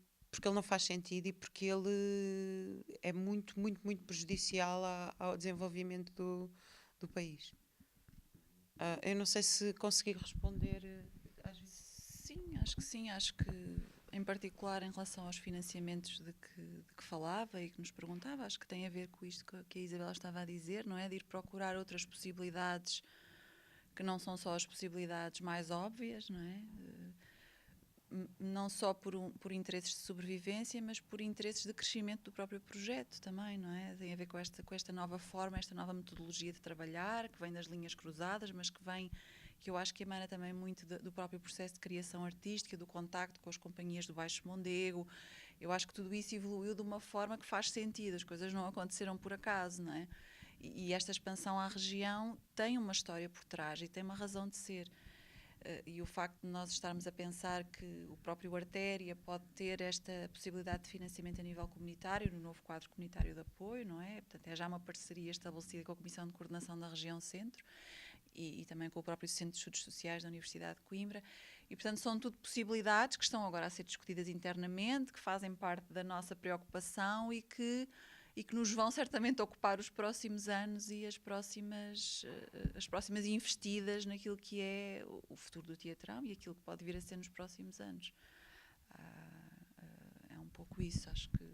ele não faz sentido e porque ele é muito, muito, muito prejudicial ao desenvolvimento do país. Eu não sei se consegui responder às vezes. Sim, acho que sim. Acho que, em particular, em relação aos financiamentos de que falava e que nos perguntava, acho que tem a ver com isto que a Isabela estava a dizer, não é? De ir procurar outras possibilidades que não são só as possibilidades mais óbvias, não é? Não só por interesses de sobrevivência, mas por interesses de crescimento do próprio projeto também, não é? Tem a ver com esta nova forma, esta nova metodologia de trabalhar, que vem das linhas cruzadas, mas que eu acho que emana também muito do próprio processo de criação artística, do contacto com as companhias do Baixo Mondego. Eu acho que tudo isso evoluiu de uma forma que faz sentido, as coisas não aconteceram por acaso, não é? E esta expansão à região tem uma história por trás e tem uma razão de ser. E o facto de nós estarmos a pensar que o próprio Artéria pode ter esta possibilidade de financiamento a nível comunitário, no novo quadro comunitário de apoio, não é? Portanto, é já uma parceria estabelecida com a Comissão de Coordenação da Região Centro e também com o próprio Centro de Estudos Sociais da Universidade de Coimbra. E, portanto, são tudo possibilidades que estão agora a ser discutidas internamente, que fazem parte da nossa preocupação e que nos vão certamente ocupar os próximos anos e as próximas investidas naquilo que é o futuro do Teatrão e aquilo que pode vir a ser nos próximos anos. É um pouco isso, acho que...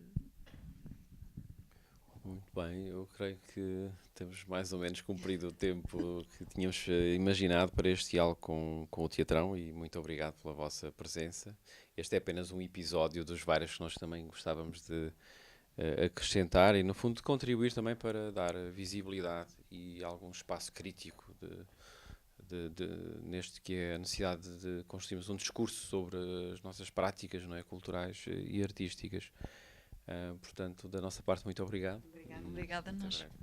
Muito bem, eu creio que temos mais ou menos cumprido o tempo que tínhamos imaginado para este diálogo com o Teatrão e muito obrigado pela vossa presença. Este é apenas um episódio dos vários que nós também gostávamos de acrescentar e, no fundo, contribuir também para dar visibilidade e algum espaço crítico neste que é a necessidade de construirmos um discurso sobre as nossas práticas, não é, culturais e artísticas. Portanto, da nossa parte, muito obrigado. Obrigada a nós. Breve.